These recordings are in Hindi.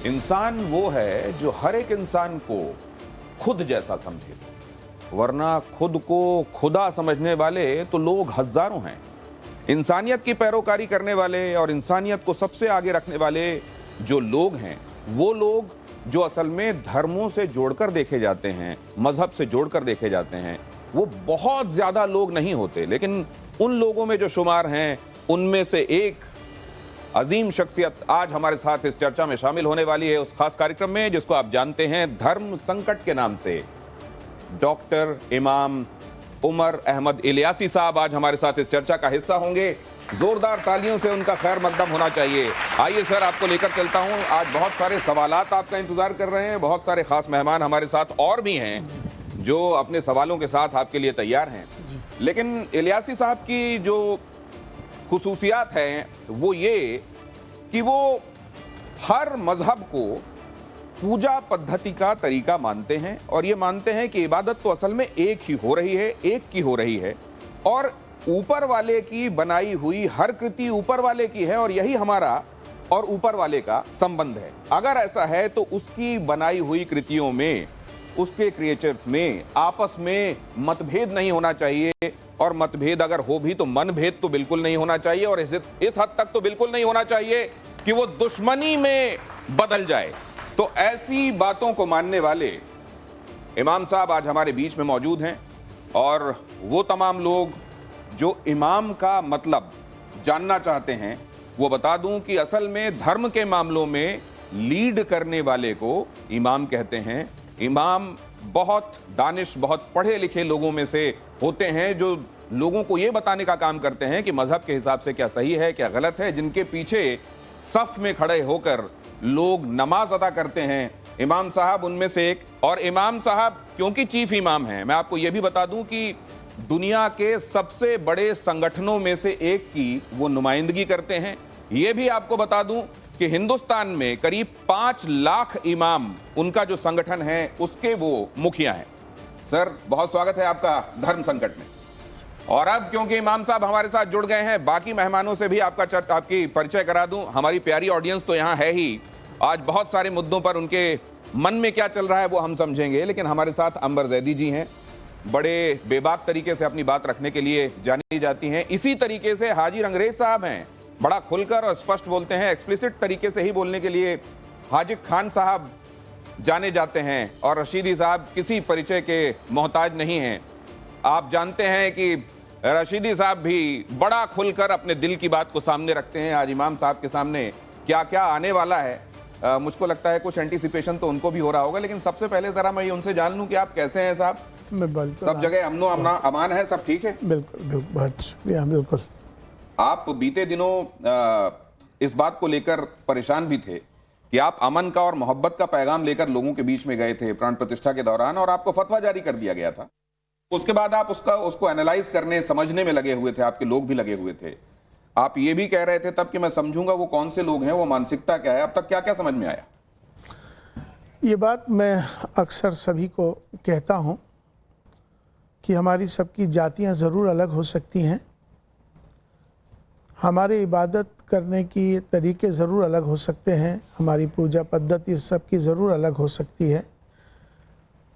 इंसान वो है जो हर एक इंसान को खुद जैसा समझे, वरना खुद को खुदा समझने वाले तो लोग हजारों हैं। इंसानियत की पैरोकारी करने वाले और इंसानियत को सबसे आगे रखने वाले जो लोग हैं, वो लोग जो असल में धर्मों से जोड़कर देखे जाते हैं, मजहब से जोड़कर देखे जाते हैं, वो बहुत ज्यादा लोग नहीं होते, लेकिन उन लोगों में जो शुमार हैं, उनमें से एक अजीम शख्सियत आज हमारे साथ इस चर्चा में शामिल होने वाली है, उस खास कार्यक्रम में जिसको आप जानते हैं धर्म संकट के नाम से। डॉक्टर इमाम उमर अहमद इलियासी साहब आज हमारे साथ इस चर्चा का हिस्सा होंगे। जोरदार तालियों से उनका खैर मकदम होना चाहिए। आइए सर, आपको लेकर चलता हूं। आज बहुत सारे सवालात आपका इंतजार कर रहे हैं, बहुत सारे खास मेहमान हमारे साथ और भी हैं जो अपने सवालों के साथ आपके लिए तैयार हैं। लेकिन इलियासी साहब की जो खुसूसियात हैं वो ये कि वो हर मजहब को पूजा पद्धति का तरीका मानते हैं और ये मानते हैं कि इबादत तो असल में एक ही हो रही है, एक की हो रही है, और ऊपर वाले की बनाई हुई हर कृति ऊपर वाले की है और यही हमारा और ऊपर वाले का संबंध है। अगर ऐसा है तो उसकी बनाई हुई कृतियों में, उसके क्रिएचर्स में आपस में मतभेद नहीं होना चाहिए, और मतभेद अगर हो भी तो मनभेद तो बिल्कुल नहीं होना चाहिए, और इस हद तक तो बिल्कुल नहीं होना चाहिए कि वो दुश्मनी में बदल जाए। तो ऐसी बातों को मानने वाले इमाम साहब आज हमारे बीच में मौजूद हैं, और वो तमाम लोग जो इमाम का मतलब जानना चाहते हैं, वो बता दूं कि असल में धर्म के मामलों में लीड करने वाले को इमाम कहते हैं। इमाम बहुत दानिश, बहुत पढ़े लिखे लोगों में से होते हैं जो लोगों को ये बताने का काम करते हैं कि मजहब के हिसाब से क्या सही है, क्या गलत है, जिनके पीछे सफ में खड़े होकर लोग नमाज अदा करते हैं। इमाम साहब उनमें से एक, और इमाम साहब क्योंकि चीफ इमाम हैं, मैं आपको यह भी बता दूं कि दुनिया के सबसे बड़े संगठनों में से एक की वो नुमाइंदगी करते हैं। ये भी आपको बता दूं कि हिंदुस्तान में करीब 5 लाख इमाम, उनका जो संगठन है उसके वो मुखिया हैं। सर, बहुत स्वागत है आपका धर्म संकट में। और अब क्योंकि इमाम साहब हमारे साथ जुड़ गए हैं, बाकी मेहमानों से भी आपकी परिचय करा दूं। हमारी प्यारी ऑडियंस तो यहाँ है ही, आज बहुत सारे मुद्दों पर उनके मन में क्या चल रहा है वो हम समझेंगे, लेकिन हमारे साथ अंबर जैदी जी हैं, बड़े बेबाक तरीके से अपनी बात रखने के लिए जानी जाती हैं। इसी तरीके से हाजी रंगरेज साहब हैं, बड़ा खुलकर और स्पष्ट बोलते हैं, एक्सप्लिसिट तरीके से ही बोलने के लिए हाजिक खान साहब जाने जाते हैं, और रशीदी साहब किसी परिचय के मोहताज नहीं हैं। आप जानते हैं कि रशीदी साहब भी बड़ा खुलकर अपने दिल की बात को सामने रखते हैं। आज इमाम साहब के सामने क्या क्या आने वाला है, मुझको लगता है कुछ एंटीसिपेशन तो उनको भी हो रहा होगा, लेकिन सबसे पहले जरा मैं उनसे जान लूं कि आप कैसे हैं साहब। सब जगह अमनो अमान है, सब ठीक है? बिल्कुल, बहुत शुक्रिया। बिल्कुल। आप बीते दिनों इस बात को लेकर परेशान भी थे कि आप अमन का और मोहब्बत का पैगाम लेकर लोगों के बीच में गए थे प्राण प्रतिष्ठा के दौरान, और आपको फतवा जारी कर दिया गया था। उसके बाद आप उसको एनालाइज करने, समझने में लगे हुए थे, आपके लोग भी लगे हुए थे। आप ये भी कह रहे थे तब कि मैं समझूंगा वो कौन से लोग हैं, वो मानसिकता क्या है। अब तक क्या क्या समझ में आया? ये बात मैं अक्सर सभी को कहता हूँ कि हमारी सबकी जातियाँ ज़रूर अलग हो सकती हैं, हमारी इबादत करने की तरीके ज़रूर अलग हो सकते हैं, हमारी पूजा पद्धति सबकी ज़रूर अलग हो सकती है,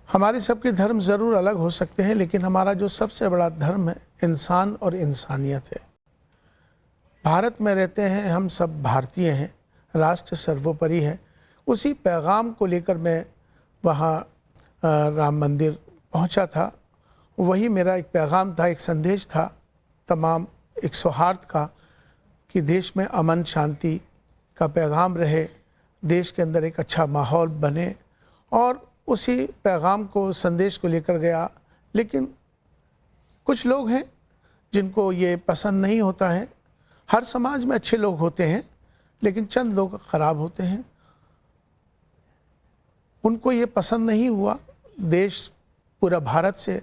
हमारे सबके धर्म ज़रूर अलग हो सकते हैं, लेकिन हमारा जो सबसे बड़ा धर्म है इंसान और इंसानियत है। भारत में रहते हैं, हम सब भारतीय हैं, राष्ट्र सर्वोपरि है। उसी पैगाम को लेकर मैं वहाँ राम मंदिर पहुँचा था। वही मेरा एक पैगाम था, एक संदेश था तमाम, एक सौहार्द का, कि देश में अमन शांति का पैगाम रहे, देश के अंदर एक अच्छा माहौल बने, और उसी पैगाम को, संदेश को लेकर गया। लेकिन कुछ लोग हैं जिनको ये पसंद नहीं होता है। हर समाज में अच्छे लोग होते हैं, लेकिन चंद लोग ख़राब होते हैं। उनको ये पसंद नहीं हुआ। देश पूरा भारत से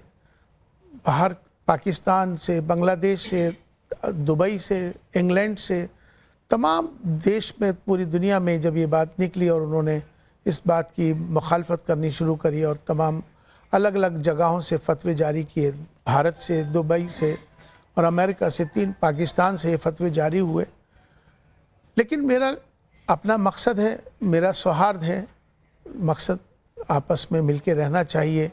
बाहर, पाकिस्तान से, बांग्लादेश से, दुबई से, इंग्लैंड से, तमाम देश में, पूरी दुनिया में जब ये बात निकली और उन्होंने इस बात की मुखालफत करनी शुरू करी, और तमाम अलग अलग जगहों से फतवे जारी किए, भारत से, दुबई से और अमेरिका से, 3 पाकिस्तान से ये फतवे जारी हुए। लेकिन मेरा अपना मकसद है, मेरा सौहार्द है, मकसद आपस में मिलके रहना चाहिए,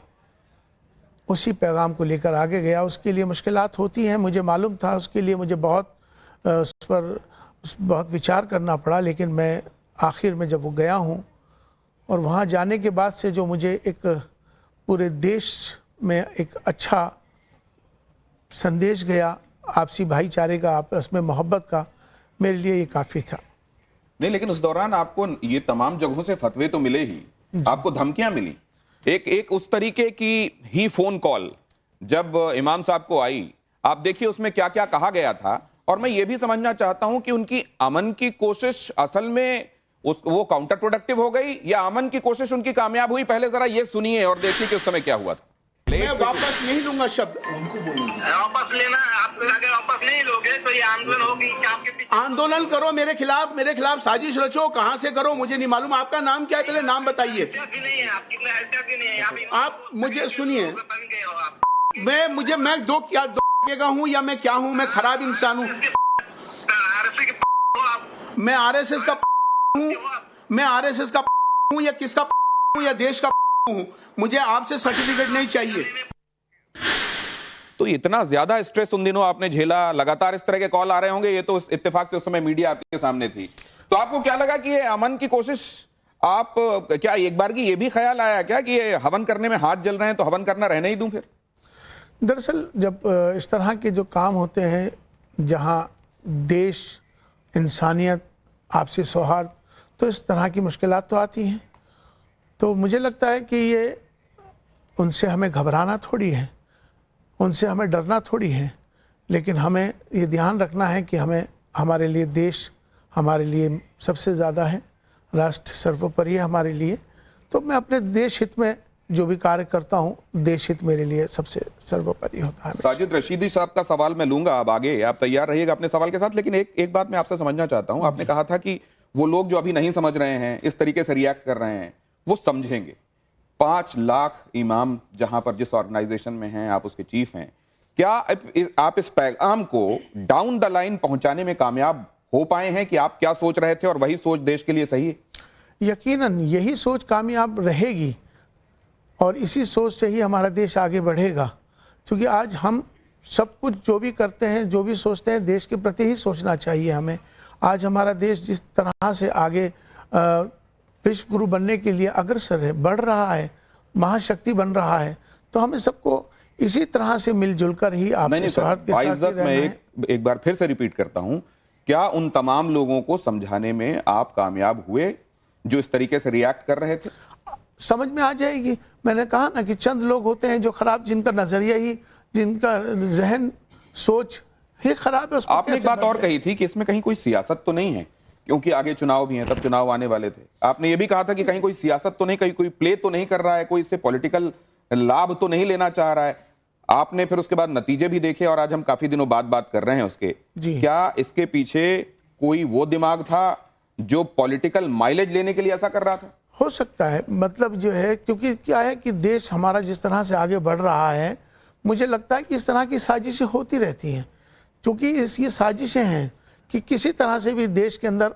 उसी पैगाम को लेकर आगे गया। उसके लिए मुश्किलात होती हैं, मुझे मालूम था, उसके लिए मुझे उस पर बहुत विचार करना पड़ा, लेकिन मैं आखिर में जब वो गया हूँ और वहाँ जाने के बाद से जो मुझे एक पूरे देश में एक अच्छा संदेश गया आपसी भाईचारे का, आपस में मोहब्बत का, मेरे लिए ये काफ़ी था। नहीं, लेकिन उस दौरान आपको ये तमाम जगहों से फतवे तो मिले ही, आपको धमकियां मिली। एक उस तरीके की ही फोन कॉल जब इमाम साहब को आई, आप देखिए उसमें क्या क्या कहा गया था। और मैं ये भी समझना चाहता हूं कि उनकी अमन की कोशिश असल में वो काउंटर प्रोडक्टिव हो गई या अमन की कोशिश उनकी कामयाब हुई। पहले जरा ये सुनिए और देखिए कि उस समय क्या हुआ था। मैं वापस नहीं लूंगा शब्द। वापस लेना, आप अगर वापस नहीं लोगे तो ये आंदोलन होगी कि आपके पीछे आंदोलन करो मेरे खिलाफ साजिश रचो, कहां से करो मुझे नहीं मालूम। आपका नाम क्या है, पहले नाम बताइए। हैसियत भी नहीं है आपकी, हैसियत भी नहीं है। आप मुझे सुनिए, बन गए हो आप। मैं दो का हूँ या मैं क्या हूँ? मैं खराब इंसान हूँ। आरएसएस के हो आप, मैं आरएसएस का हूँ, मैं आरएसएस का हूँ या किसका हूँ या देश का हूँ? मुझे आपसे सर्टिफिकेट नहीं चाहिए। तो इतना ज्यादा स्ट्रेस उन दिनों आपने झेला, लगातार इस तरह के कॉल आ रहे होंगे। ये तो इत्तेफाक से उस समय मीडिया आपके सामने थी, तो आपको क्या लगा कि ये अमन की कोशिश, आप क्या एक बार की ये भी ख्याल आया क्या कि ये हवन करने में हाथ जल रहे हैं तो हवन करना रहने ही दूं? फिर दरअसल जब इस तरह के जो काम होते हैं जहाँ देश, इंसानियत, आपसी सौहार्द, तो इस तरह की मुश्किलात तो आती हैं। तो मुझे लगता है कि ये उनसे हमें घबराना थोड़ी है, उनसे हमें डरना थोड़ी है, लेकिन हमें ये ध्यान रखना है कि हमारे लिए देश हमारे लिए सबसे ज़्यादा है, राष्ट्र सर्वोपरि है हमारे लिए। तो मैं अपने देश हित में जो भी कार्य करता हूँ, देश हित मेरे लिए सबसे सर्वोपरि होता है। साजिद रशीदी साहब का सवाल मैं लूंगा अब आगे, आप तैयार रहिएगा अपने सवाल के साथ। लेकिन एक बात मैं आपसे समझना चाहता हूं। आपने कहा था कि वो लोग जो अभी नहीं समझ रहे हैं, इस तरीके से रिएक्ट कर रहे हैं, वो समझेंगे। 5 लाख इमाम जहां पर जिस ऑर्गेनाइजेशन में हैं, आप उसके चीफ हैं, क्या आप इस पैगाम को डाउन द लाइन पहुंचाने में कामयाब हो पाए हैं कि आप क्या सोच रहे थे और वही सोच देश के लिए सही है? यकीनन यही सोच कामयाब रहेगी और इसी सोच से ही हमारा देश आगे बढ़ेगा। क्योंकि आज हम सब कुछ जो भी करते हैं, जो भी सोचते हैं, देश के प्रति ही सोचना चाहिए हमें। आज हमारा देश जिस तरह से आगे विश्व गुरु बनने के लिए अग्रसर है, बढ़ रहा है, महाशक्ति बन रहा है, तो हमें सबको इसी तरह से मिलजुल कर ही आपसी सौहार्द के साथ ही रहना है। एक बार फिर से रिपीट करता हूं, क्या उन तमाम लोगों को समझाने में आप कामयाब हुए जो इस तरीके से रिएक्ट कर रहे थे? समझ में आ जाएगी। मैंने कहा ना कि चंद लोग होते हैं जो खराब, जिनका नजरिया ही, जिनका जहन सोच ही खराब है। उसको आपने एक बात और कही थी कि इसमें कहीं कोई सियासत तो नहीं है, क्योंकि आगे चुनाव भी हैं, तब चुनाव आने वाले थे। आपने ये भी कहा था कि कहीं कोई सियासत तो नहीं, कहीं कोई प्ले तो नहीं कर रहा है, कोई इससे पॉलिटिकल लाभ तो नहीं लेना चाह रहा है। आपने फिर उसके बाद नतीजे भी देखे और आज हम काफी दिनों बाद बात कर रहे हैं उसके। क्या इसके पीछे कोई वो दिमाग था जो पॉलिटिकल माइलेज लेने के लिए ऐसा कर रहा था? हो सकता है, मतलब जो है, क्योंकि क्या है कि देश हमारा जिस तरह से आगे बढ़ रहा है, मुझे लगता है कि इस तरह की साजिशें होती रहती हैं। क्योंकि ये साजिशें हैं कि किसी तरह से भी देश के अंदर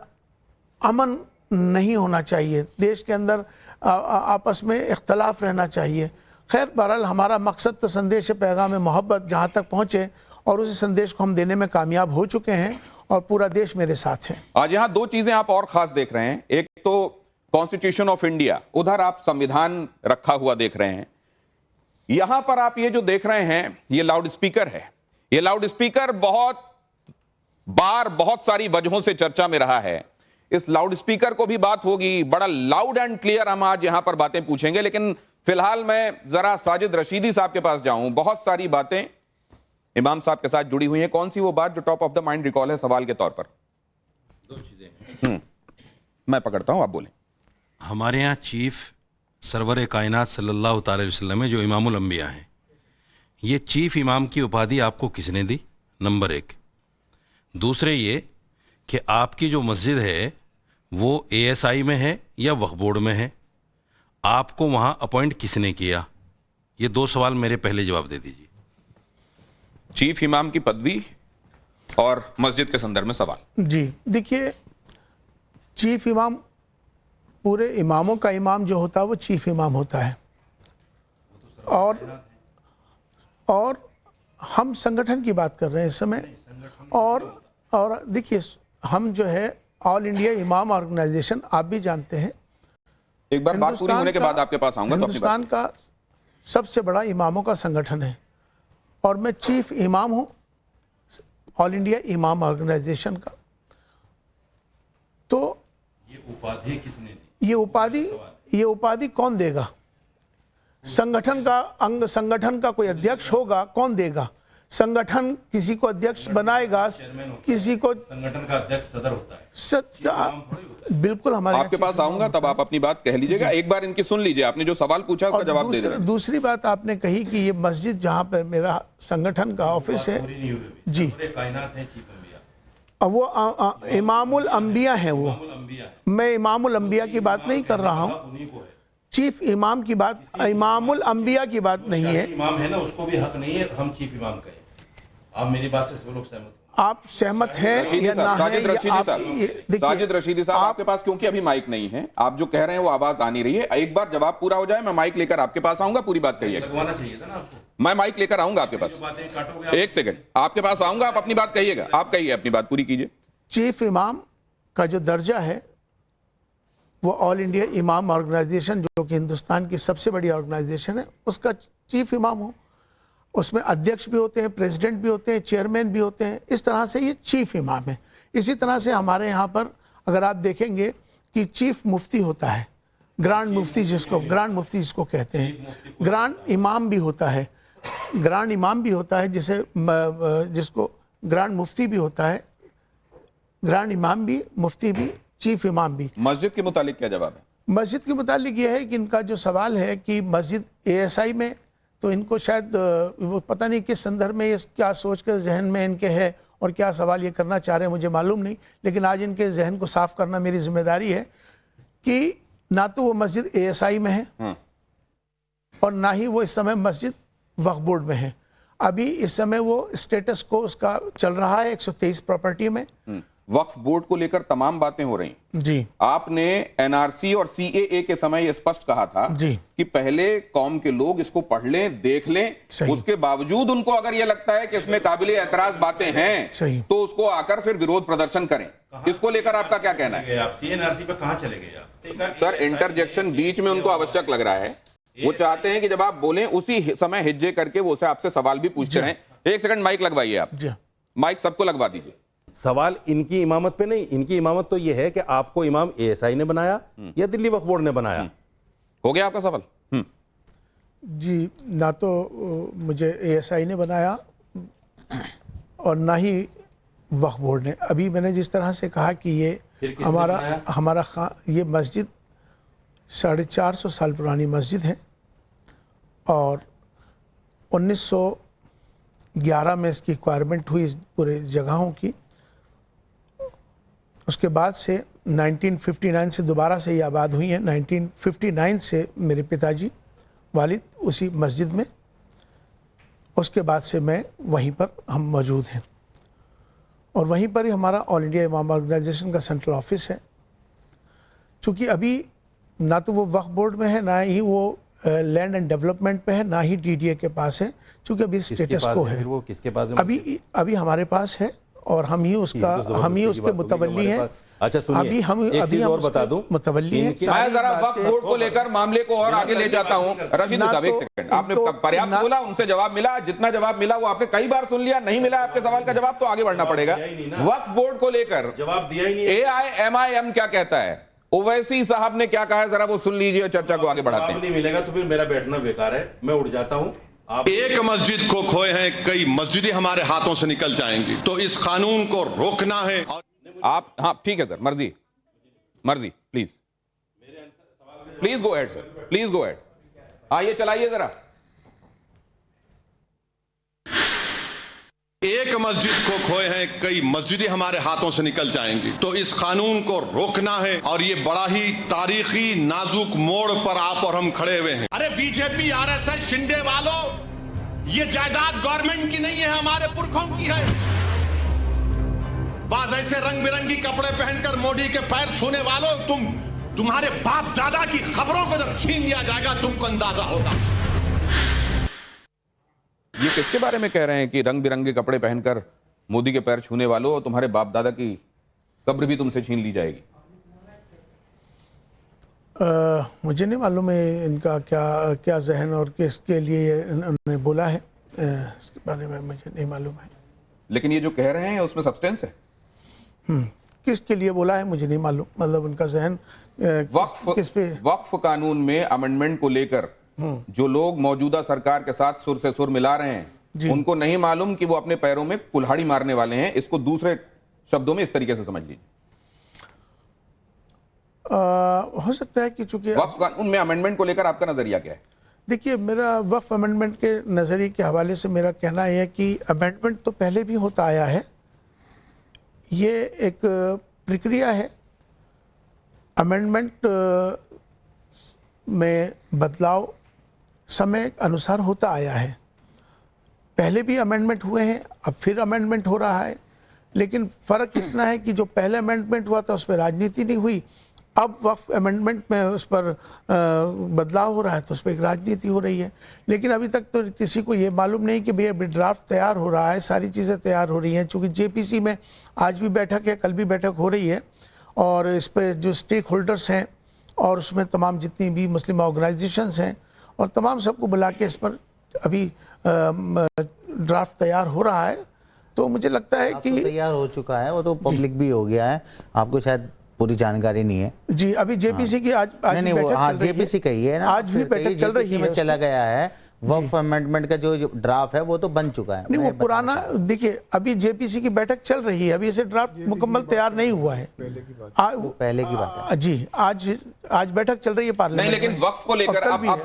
अमन नहीं होना चाहिए, देश के अंदर आपस में इख्तलाफ रहना चाहिए। खैर, बहरहाल हमारा मकसद तो संदेश पैगाम मोहब्बत जहाँ तक पहुँचे, और उसी संदेश को हम देने में कामयाब हो चुके हैं और पूरा देश मेरे साथ है। आज यहाँ 2 चीजें आप और खास देख रहे हैं। एक तो कॉन्स्टिट्यूशन ऑफ इंडिया, उधर आप संविधान रखा हुआ देख रहे हैं। यहां पर आप ये जो देख रहे हैं, ये लाउड स्पीकर है। ये लाउड स्पीकर बहुत बार बहुत सारी वजहों से चर्चा में रहा है। इस लाउड स्पीकर को भी बात होगी, बड़ा लाउड एंड क्लियर हम आज यहां पर बातें पूछेंगे। लेकिन फिलहाल मैं जरा साजिद रशीदी साहब के पास जाऊं। बहुत सारी बातें इमाम साहब के साथ जुड़ी हुई हैं। कौन सी वो बात जो top of the mind recall है सवाल के तौर पर? 2 चीजें हैं। मैं पकड़ता हूं, आप बोलें। हमारे यहाँ चीफ सरवर कायनात सल्लल्लाहु अलैहि वसल्लम है, जो इमामुल अंबिया हैं। ये चीफ इमाम की उपाधि आपको किसने दी? नंबर 1। दूसरे ये कि आपकी जो मस्जिद है वो ASI में है या वक्फ बोर्ड में है? आपको वहाँ अपॉइंट किसने किया? ये 2 सवाल मेरे पहले जवाब दे दीजिए। चीफ इमाम की पदवी और मस्जिद के संदर्भ में सवाल। जी देखिए, चीफ इमाम, पूरे इमामों का इमाम जो होता है वो चीफ इमाम होता है। और हम संगठन की बात कर रहे हैं इस समय। और देखिए, हम जो है ऑल इंडिया इमाम ऑर्गेनाइजेशन, आप भी जानते हैं, एक बार बात पूरी होने के बाद आपके पास आऊंगा तो अपनी बात। हिंदुस्तान का सबसे बड़ा इमामों का संगठन है और मैं चीफ इमाम हूं ऑल इंडिया इमाम ऑर्गेनाइजेशन का। तो ये उपाधि किसने दी? ये उपाधि कौन देगा? संगठन का अंग, संगठन का कोई अध्यक्ष होगा, कौन देगा? संगठन किसी को अध्यक्ष बनाएगा, किसी को संगठन का अध्यक्ष सदर होता है। बिल्कुल हमारे आपके पास आऊंगा तब आप अपनी बात कह लीजिएगा। एक बार इनकी सुन लीजिए, आपने जो सवाल पूछा उसका जवाब दे दीजिए। दूसरी बात आपने कही कि ये मस्जिद जहाँ पर मेरा संगठन का ऑफिस है जी, कायनात है चीफ अंबिया, अब वो इमामुल अंबिया है। वो मैं इमामुल अंबिया की बात नहीं कर रहा हूँ, चीफ इमाम की बात, इमामुल अंबिया की बात नहीं है। इमाम है ना, उसको भी हक नहीं है हम चीफ इमाम कहें। आप मेरी बात से सब लोग सहमत हो? आप सहमत हैं या ना? साजिद रशीदी साहब, आपके पास क्योंकि अभी माइक नहीं है, आप जो कह रहे हैं वो आवाज आ नहीं रही है। एक बार जवाब पूरा हो जाए, मैं माइक लेकर आपके पास आऊंगा, पूरी बात कहिए। लगवाना चाहिए था ना आपको। मैं माइक लेकर आऊंगा आपके पास, एक सेकंड आपके पास आऊंगा, आप अपनी बात कहिएगा। आप कहिए, अपनी बात पूरी कीजिए। चीफ इमाम का जो दर्जा है वो ऑल इंडिया इमाम ऑर्गेनाइजेशन, जो कि हिंदुस्तान की सबसे बड़ी ऑर्गेनाइजेशन है, उसका चीफ इमाम हूँ। उसमें अध्यक्ष भी होते हैं, प्रेसिडेंट भी होते हैं, चेयरमैन भी होते हैं। इस तरह से ये चीफ इमाम है। इसी तरह से हमारे यहाँ पर अगर आप देखेंगे कि चीफ मुफ्ती होता है, ग्रांड मुफ्ती जिसको कहते हैं, ग्रांड इमाम भी होता है, ग्रांड इमाम भी होता है, जिसको ग्रांड मुफ्ती भी होता है, ग्रांड इमाम भी, मुफ्ती भी, चीफ इमाम भी। मस्जिद के मुतालिक क्या जवाब है? मस्जिद के मुतालिक यह है कि इनका जो सवाल है कि मस्जिद ASI में, तो इनको शायद वो पता नहीं किस संदर्भ में ये क्या सोचकर जहन में इनके है और क्या सवाल ये करना चाह रहे हैं, मुझे मालूम नहीं। लेकिन आज इनके जहन को साफ करना मेरी जिम्मेदारी है कि ना तो वो मस्जिद ASI में है और ना ही वो इस समय मस्जिद वक्फ बोर्ड में है। अभी इस समय वो स्टेटस को उसका चल रहा है 123 प्रॉपर्टी में। वक्फ बोर्ड को लेकर तमाम बातें हो रही जी। आपने NRC और CAA के समय यह स्पष्ट कहा था जी कि पहले कौम के लोग इसको पढ़ लें, देख लें, उसके बावजूद उनको अगर यह लगता है कि इसमें काबिले एतराज बातें हैं तो उसको आकर फिर विरोध प्रदर्शन करें। इसको लेकर आपका क्या कहना है? आप CNRC पे कहां चले गए आप? सर, इंटरजेक्शन बीच में उनको आवश्यक लग रहा है। वो चाहते हैं कि जब आप बोलें उसी समय हिज्जे करके वो आपसे सवाल भी पूछते रहें। एक सेकंड माइक लगवाइए आप, माइक सबको लगवा दीजिए। सवाल इनकी इमामत पे नहीं, इनकी इमामत तो यह है कि आपको इमाम ASI ने बनाया या दिल्ली वक्फ बोर्ड ने बनाया। हो गया आपका सवाल? जी, ना तो मुझे ASI ने बनाया और ना ही वक्फ बोर्ड ने। अभी मैंने जिस तरह से कहा कि ये हमारा ये मस्जिद 450 साल पुरानी मस्जिद है और 1911 में इसकी रिक्वायरमेंट हुई इस पूरे जगहों की। उसके बाद से 1959 से दोबारा से ये आबाद हुई है। 1959 से मेरे पिताजी वालिद उसी मस्जिद में, उसके बाद से मैं वहीं पर हम मौजूद हैं और वहीं पर ही हमारा ऑल इंडिया इमाम ऑर्गेनाइजेशन का सेंट्रल ऑफिस है। चूँकि अभी ना तो वो वक्फ बोर्ड में है, ना ही वो लैंड एंड डेवलपमेंट पे है, ना ही DDA के पास है, चूँकि अभी स्टेटस को है। वो किसके पास है? अभी हमारे पास है और हम ही उसके मुतवल्ली हैं। अच्छा सुनिए, एक चीज और बता दूं, मुतवल्ली हैं। मैं जरा वक्फ बोर्ड को लेकर मामले को और आगे ले जाता हूं। रशीद साहब, एक सेकंड, आपने पर्याप्त बोला, उनसे जवाब मिला, जितना जवाब मिला वो आपने कई बार सुन लिया। नहीं मिला आपके सवाल का जवाब तो आगे बढ़ना पड़ेगा। वक्फ बोर्ड को लेकर जवाब दिया ही नहीं। AIMIM क्या कहता है, ओवैसी साहब ने क्या कहा है, जरा वो सुन लीजिए और चर्चा को आगे बढ़ाते हैं। नहीं मिलेगा तो फिर मेरा बैठना बेकार है, मैं उठ जाता हूं। एक मस्जिद को खोए हैं, कई मस्जिदें हमारे हाथों से निकल जाएंगी, तो इस कानून को रोकना है। आप, हाँ ठीक है सर, मर्जी please go ahead sir, please go ahead. आइए, चलाइए जरा। एक मस्जिद को खोए हैं, कई मस्जिदें हमारे हाथों से निकल जाएंगी, तो इस कानून को रोकना है। और ये बड़ा ही तारीखी नाजुक मोड़ पर आप और हम खड़े हुए हैं। अरे BJP RSS शिंदे वालों, ये जायदाद गवर्नमेंट की नहीं है, हमारे पुरखों की है। बाज ऐसे रंग बिरंगी कपड़े पहनकर मोदी के पैर छूने वालों, तुम्हारे बाप दादा की खबरों को जब छीन लिया जाएगा तुमको अंदाजा होगा। ये किसके बारे में कह रहे हैं कि रंग बिरंगे कपड़े पहनकर मोदी के पैर छूने वालों और तुम्हारे बाप दादा की कब्र भी तुमसे छीन ली जाएगी? मुझे नहीं मालूम है इनका क्या जहन और किसके लिए इन्होंने बोला है, इसके बारे में मुझे नहीं मालूम है। लेकिन ये जो कह रहे हैं उसमें सब्सटेंस है। किसके लिए बोला है मुझे नहीं मालूम, मतलब उनका जहन किस पे। वक्फ कानून में अमेंडमेंट को लेकर जो लोग मौजूदा सरकार के साथ सुर से सुर मिला रहे हैं, उनको नहीं मालूम कि वो अपने पैरों में कुल्हाड़ी मारने वाले हैं। इसको दूसरे शब्दों में इस तरीके से समझ लीजिए। हो सकता है कि चूंकि वक्फ कानून में अमेंडमेंट को लेकर आपका नजरिया क्या है? देखिए, मेरा वक्फ अमेंडमेंट के नज़रिए के हवाले से मेरा कहना है कि अमेंडमेंट तो पहले भी होता आया है, ये एक प्रक्रिया है। अमेंडमेंट में बदलाव समय अनुसार होता आया है। पहले भी अमेंडमेंट हुए हैं, अब फिर अमेंडमेंट हो रहा है, लेकिन फ़र्क इतना है कि जो पहले अमेंडमेंट हुआ था उस पर राजनीति नहीं हुई, अब वक्फ अमेंडमेंट में उस पर बदलाव हो रहा है तो उस पर एक राजनीति हो रही है। लेकिन अभी तक तो किसी को ये मालूम नहीं कि भैया ड्राफ्ट तैयार हो रहा है, सारी चीज़ें तैयार हो रही हैं। चूँकि जेपीसी में आज भी बैठक है, कल भी बैठक हो रही है, और इस पर जो स्टेक होल्डर्स हैं और उसमें तमाम जितनी भी मुस्लिम ऑर्गेनाइजेशंस हैं और तमाम सबको बुला के इस पर अभी ड्राफ्ट तैयार हो रहा है। तो मुझे लगता है कि तैयार हो चुका है, वो तो पब्लिक भी हो गया है, आपको शायद पूरी जानकारी नहीं है जी। अभी जेपीसी की आज नहीं वो हाँ जेपीसी का ही है ना, आज भी बैठक चल रही है, चला गया है। वक्फ अमेंडमेंट का जो ड्राफ्ट है वो तो बन चुका है, नहीं वो पुराना। देखिए, अभी जेपीसी की बैठक चल रही है, अभी इसे ड्राफ्ट मुकम्मल तैयार नहीं हुआ है, पहले की बात है जी। आज बैठक चल रही है पार्लियामेंट नहीं, लेकिन वक्फ को लेकर अब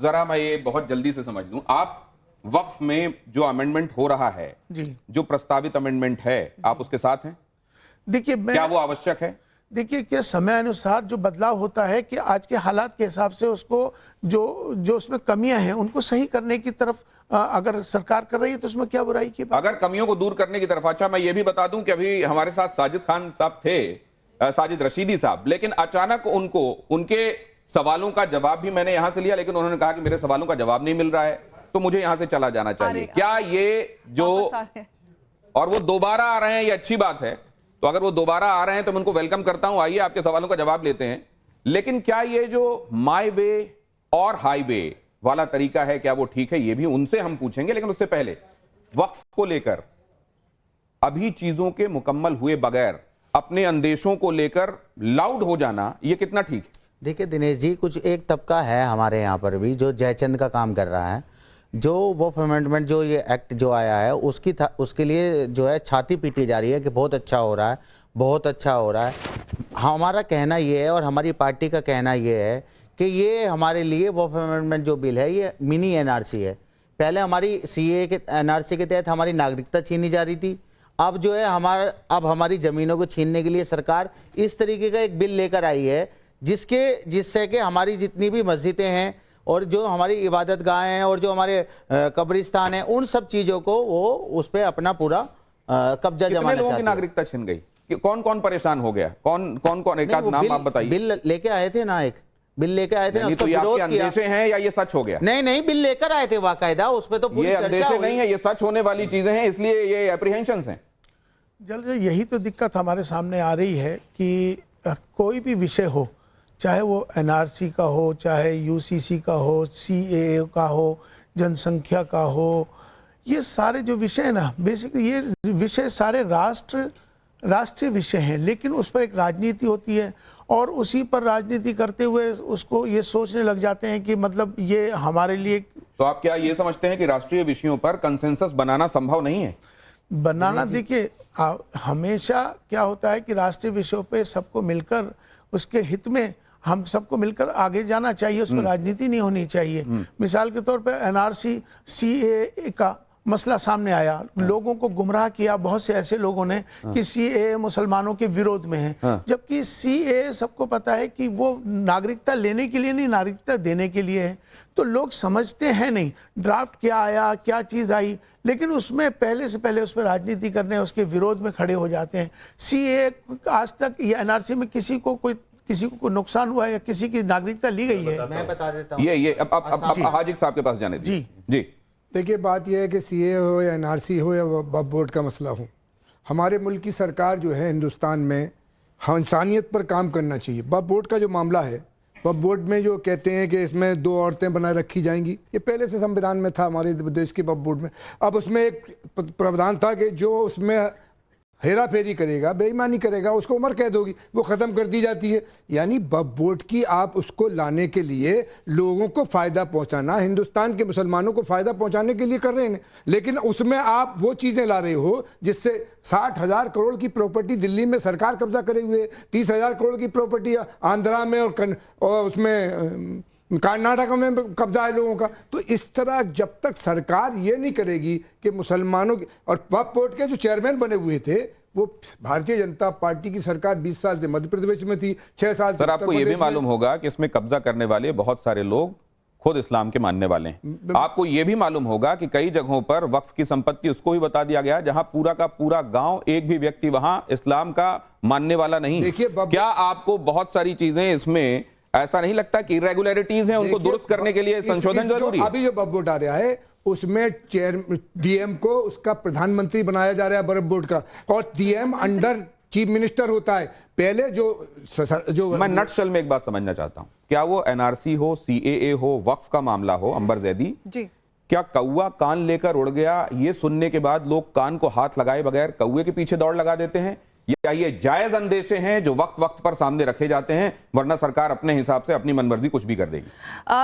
जरा मैं ये बहुत जल्दी से समझ लूं। आप वक्फ में जो अमेंडमेंट हो रहा है जी, जो प्रस्तावित अमेंडमेंट है, आप उसके साथ हैं? देखिए, क्या वो आवश्यक है? देखिए, क्या समय अनुसार जो बदलाव होता है कि आज के हालात के हिसाब से उसको जो उसमें कमियां हैं उनको सही करने की तरफ अगर सरकार कर रही है तो उसमें क्या बुराई की बात? अगर कमियों को दूर करने की तरफ। अच्छा, मैं ये भी बता दूं कि अभी हमारे साथ साजिद खान साहब थे, साजिद रशीदी साहब, लेकिन अचानक उनके सवालों का जवाब भी मैंने यहां से लिया, लेकिन उन्होंने कहा कि मेरे सवालों का जवाब नहीं मिल रहा है तो मुझे यहां से चला जाना चाहिए। क्या ये जो और वो दोबारा आ रहे हैं, ये अच्छी बात है। तो अगर वो दोबारा आ रहे हैं तो मैं उनको वेलकम करता हूं, आइए आपके सवालों का जवाब लेते हैं। लेकिन क्या ये जो माई वे और हाईवे वाला तरीका है, क्या वो ठीक है? ये भी उनसे हम पूछेंगे, लेकिन उससे पहले वक्फ को लेकर अभी चीजों के मुकम्मल हुए बगैर अपने अंदेशों को लेकर लाउड हो जाना, ये कितना ठीक है? देखिए दिनेश जी, कुछ एक तबका है हमारे यहाँ पर भी जो जयचंद का काम कर रहा है। जो वक्फ अमेंडमेंट जो ये एक्ट जो आया है उसके लिए जो है छाती पीटी जा रही है कि बहुत अच्छा हो रहा है, बहुत अच्छा हो रहा है। हमारा कहना ये है और हमारी पार्टी का कहना ये है कि ये हमारे लिए वक्फ अमेंडमेंट जो बिल है ये मिनी एनआरसी है। पहले हमारी सीए के एनआरसी के तहत हमारी नागरिकता छीनी जा रही थी, अब जो है अब हमारी ज़मीनों को छीनने के लिए सरकार इस तरीके का एक बिल लेकर आई है जिससे कि हमारी जितनी भी मस्जिदें हैं और जो हमारी इबादत गाहें हैं और जो हमारे कब्रिस्तान हैं, उन सब चीज़ों को वो उस पर अपना पूरा कब्जा जमाना चाहते हैं। लोगों की नागरिकता छिन गई? कौन कौन परेशान हो गया? कौन एक आध नाम आप बताइए। बिल लेके आए थे ना, एक बिल लेके आए थे ना, उसका तो ये आपके विरोध किया। अंदेशे हैं या ये सच हो गया? नहीं, बिल लेकर आए थे बाकायदा, उस पर तो पूरी चर्चा अंदेशे हुई। नहीं है, ये सच होने वाली चीजें हैं, इसलिए ये एप्रीहेंशंस हैं। जल्द यही तो दिक्कत हमारे सामने आ रही है कि कोई भी विषय हो, चाहे वो एनआरसी का हो, चाहे यूसीसी का हो, सीएए का हो, जनसंख्या का हो, ये सारे जो विषय है ना, बेसिकली ये विषय सारे राष्ट्रीय विषय हैं, लेकिन उस पर एक राजनीति होती है और उसी पर राजनीति करते हुए उसको ये सोचने लग जाते हैं कि मतलब ये हमारे लिए। तो आप क्या ये समझते हैं कि राष्ट्रीय विषयों पर कंसेंसस बनाना संभव नहीं है? बनाना, देखिए हमेशा क्या होता है कि राष्ट्रीय विषयों पे सबको मिलकर उसके हित में हम सबको मिलकर आगे जाना चाहिए, उस पर राजनीति नहीं होनी चाहिए। मिसाल के तौर पे एनआरसी सीएए का मसला सामने आया, लोगों को गुमराह किया। बहुत से ऐसे लोगों ने कि सीएए मुसलमानों के विरोध में है, जबकि सीएए सबको पता है कि वो नागरिकता लेने के लिए नहीं, नागरिकता देने के लिए है। तो लोग समझते हैं नहीं ड्राफ्ट क्या आया, क्या चीज़ आई, लेकिन उसमें पहले से पहले उस पर राजनीति करने, उसके विरोध में खड़े हो जाते हैं। सीएए आज तक या एनआरसी में किसी को कोई नुकसान हुआ है या किसी की नागरिकता ली गई है? मैं बता देता हूँ। ये अब हाजिक साहब के पास जाने दीजिए। जी देखिए, बात यह है कि सीए हो या एनआरसी हो या वक्फ बोर्ड का मसला हो, हमारे मुल्क की सरकार जो है हिंदुस्तान में इंसानियत पर काम करना चाहिए। वक्फ बोर्ड का जो मामला है, वक्फ बोर्ड में जो कहते हैं कि इसमें 2 औरतें बनाए रखी जाएंगी, ये पहले से संविधान में था हमारे देश के वक्फ बोर्ड में। अब उसमें एक प्रावधान था कि जो उसमें हेरा फेरी करेगा, बेईमानी करेगा, उसको उम्र कैद होगी, वो ख़त्म कर दी जाती है। यानी वक्फ बोर्ड की आप उसको लाने के लिए लोगों को फ़ायदा पहुंचाना, हिंदुस्तान के मुसलमानों को फ़ायदा पहुंचाने के लिए कर रहे हैं, लेकिन उसमें आप वो चीज़ें ला रहे हो जिससे 60,000 करोड़ की प्रॉपर्टी दिल्ली में सरकार कब्जा करे हुए, 30,000 करोड़ की प्रॉपर्टी आंध्रा में और उसमें कर्नाटक में कब्जा है लोगों का। तो इस तरह जब तक सरकार ये नहीं करेगी कि मुसलमानों की, और वक्फ बोर्ड के जो चेयरमैन बने हुए थे वो भारतीय जनता पार्टी की सरकार 20 साल से मध्य प्रदेश में थी, 6 साल से। सर, आपको ये भी मालूम होगा कि इसमें कब्जा करने वाले बहुत सारे लोग खुद इस्लाम के मानने वाले हैं। आपको ये भी मालूम होगा कि कई जगहों पर वक्फ की संपत्ति उसको भी बता दिया गया जहां पूरा का पूरा गांव, एक भी व्यक्ति वहां इस्लाम का मानने वाला नहीं। देखिए, क्या आपको बहुत सारी चीजें इसमें ऐसा नहीं लगता कि इरेगुलरिटीज हैं, उनको दुरुस्त करने के लिए संशोधन जरूरी है? अभी जो वक्फ बोर्ड आ रहा है उसमें डीएम को उसका प्रधानमंत्री बनाया जा रहा है वक्फ बोर्ड का, और डीएम अंडर चीफ मिनिस्टर होता है। पहले जो मैं नटशल में एक बात समझना चाहता हूं, क्या वो एनआरसी हो, सीएए हो, वक्फ का मामला हो, अंबर जैदी जी, क्या कौवा कान लेकर उड़ गया, ये सुनने के बाद लोग कान को हाथ लगाए बगैर कौवे के पीछे दौड़ लगा देते हैं, या ये जायज अंदेशे हैं जो वक्त वक्त पर सामने रखे जाते हैं, वरना सरकार अपने हिसाब से अपनी मनमर्जी कुछ भी कर देगी?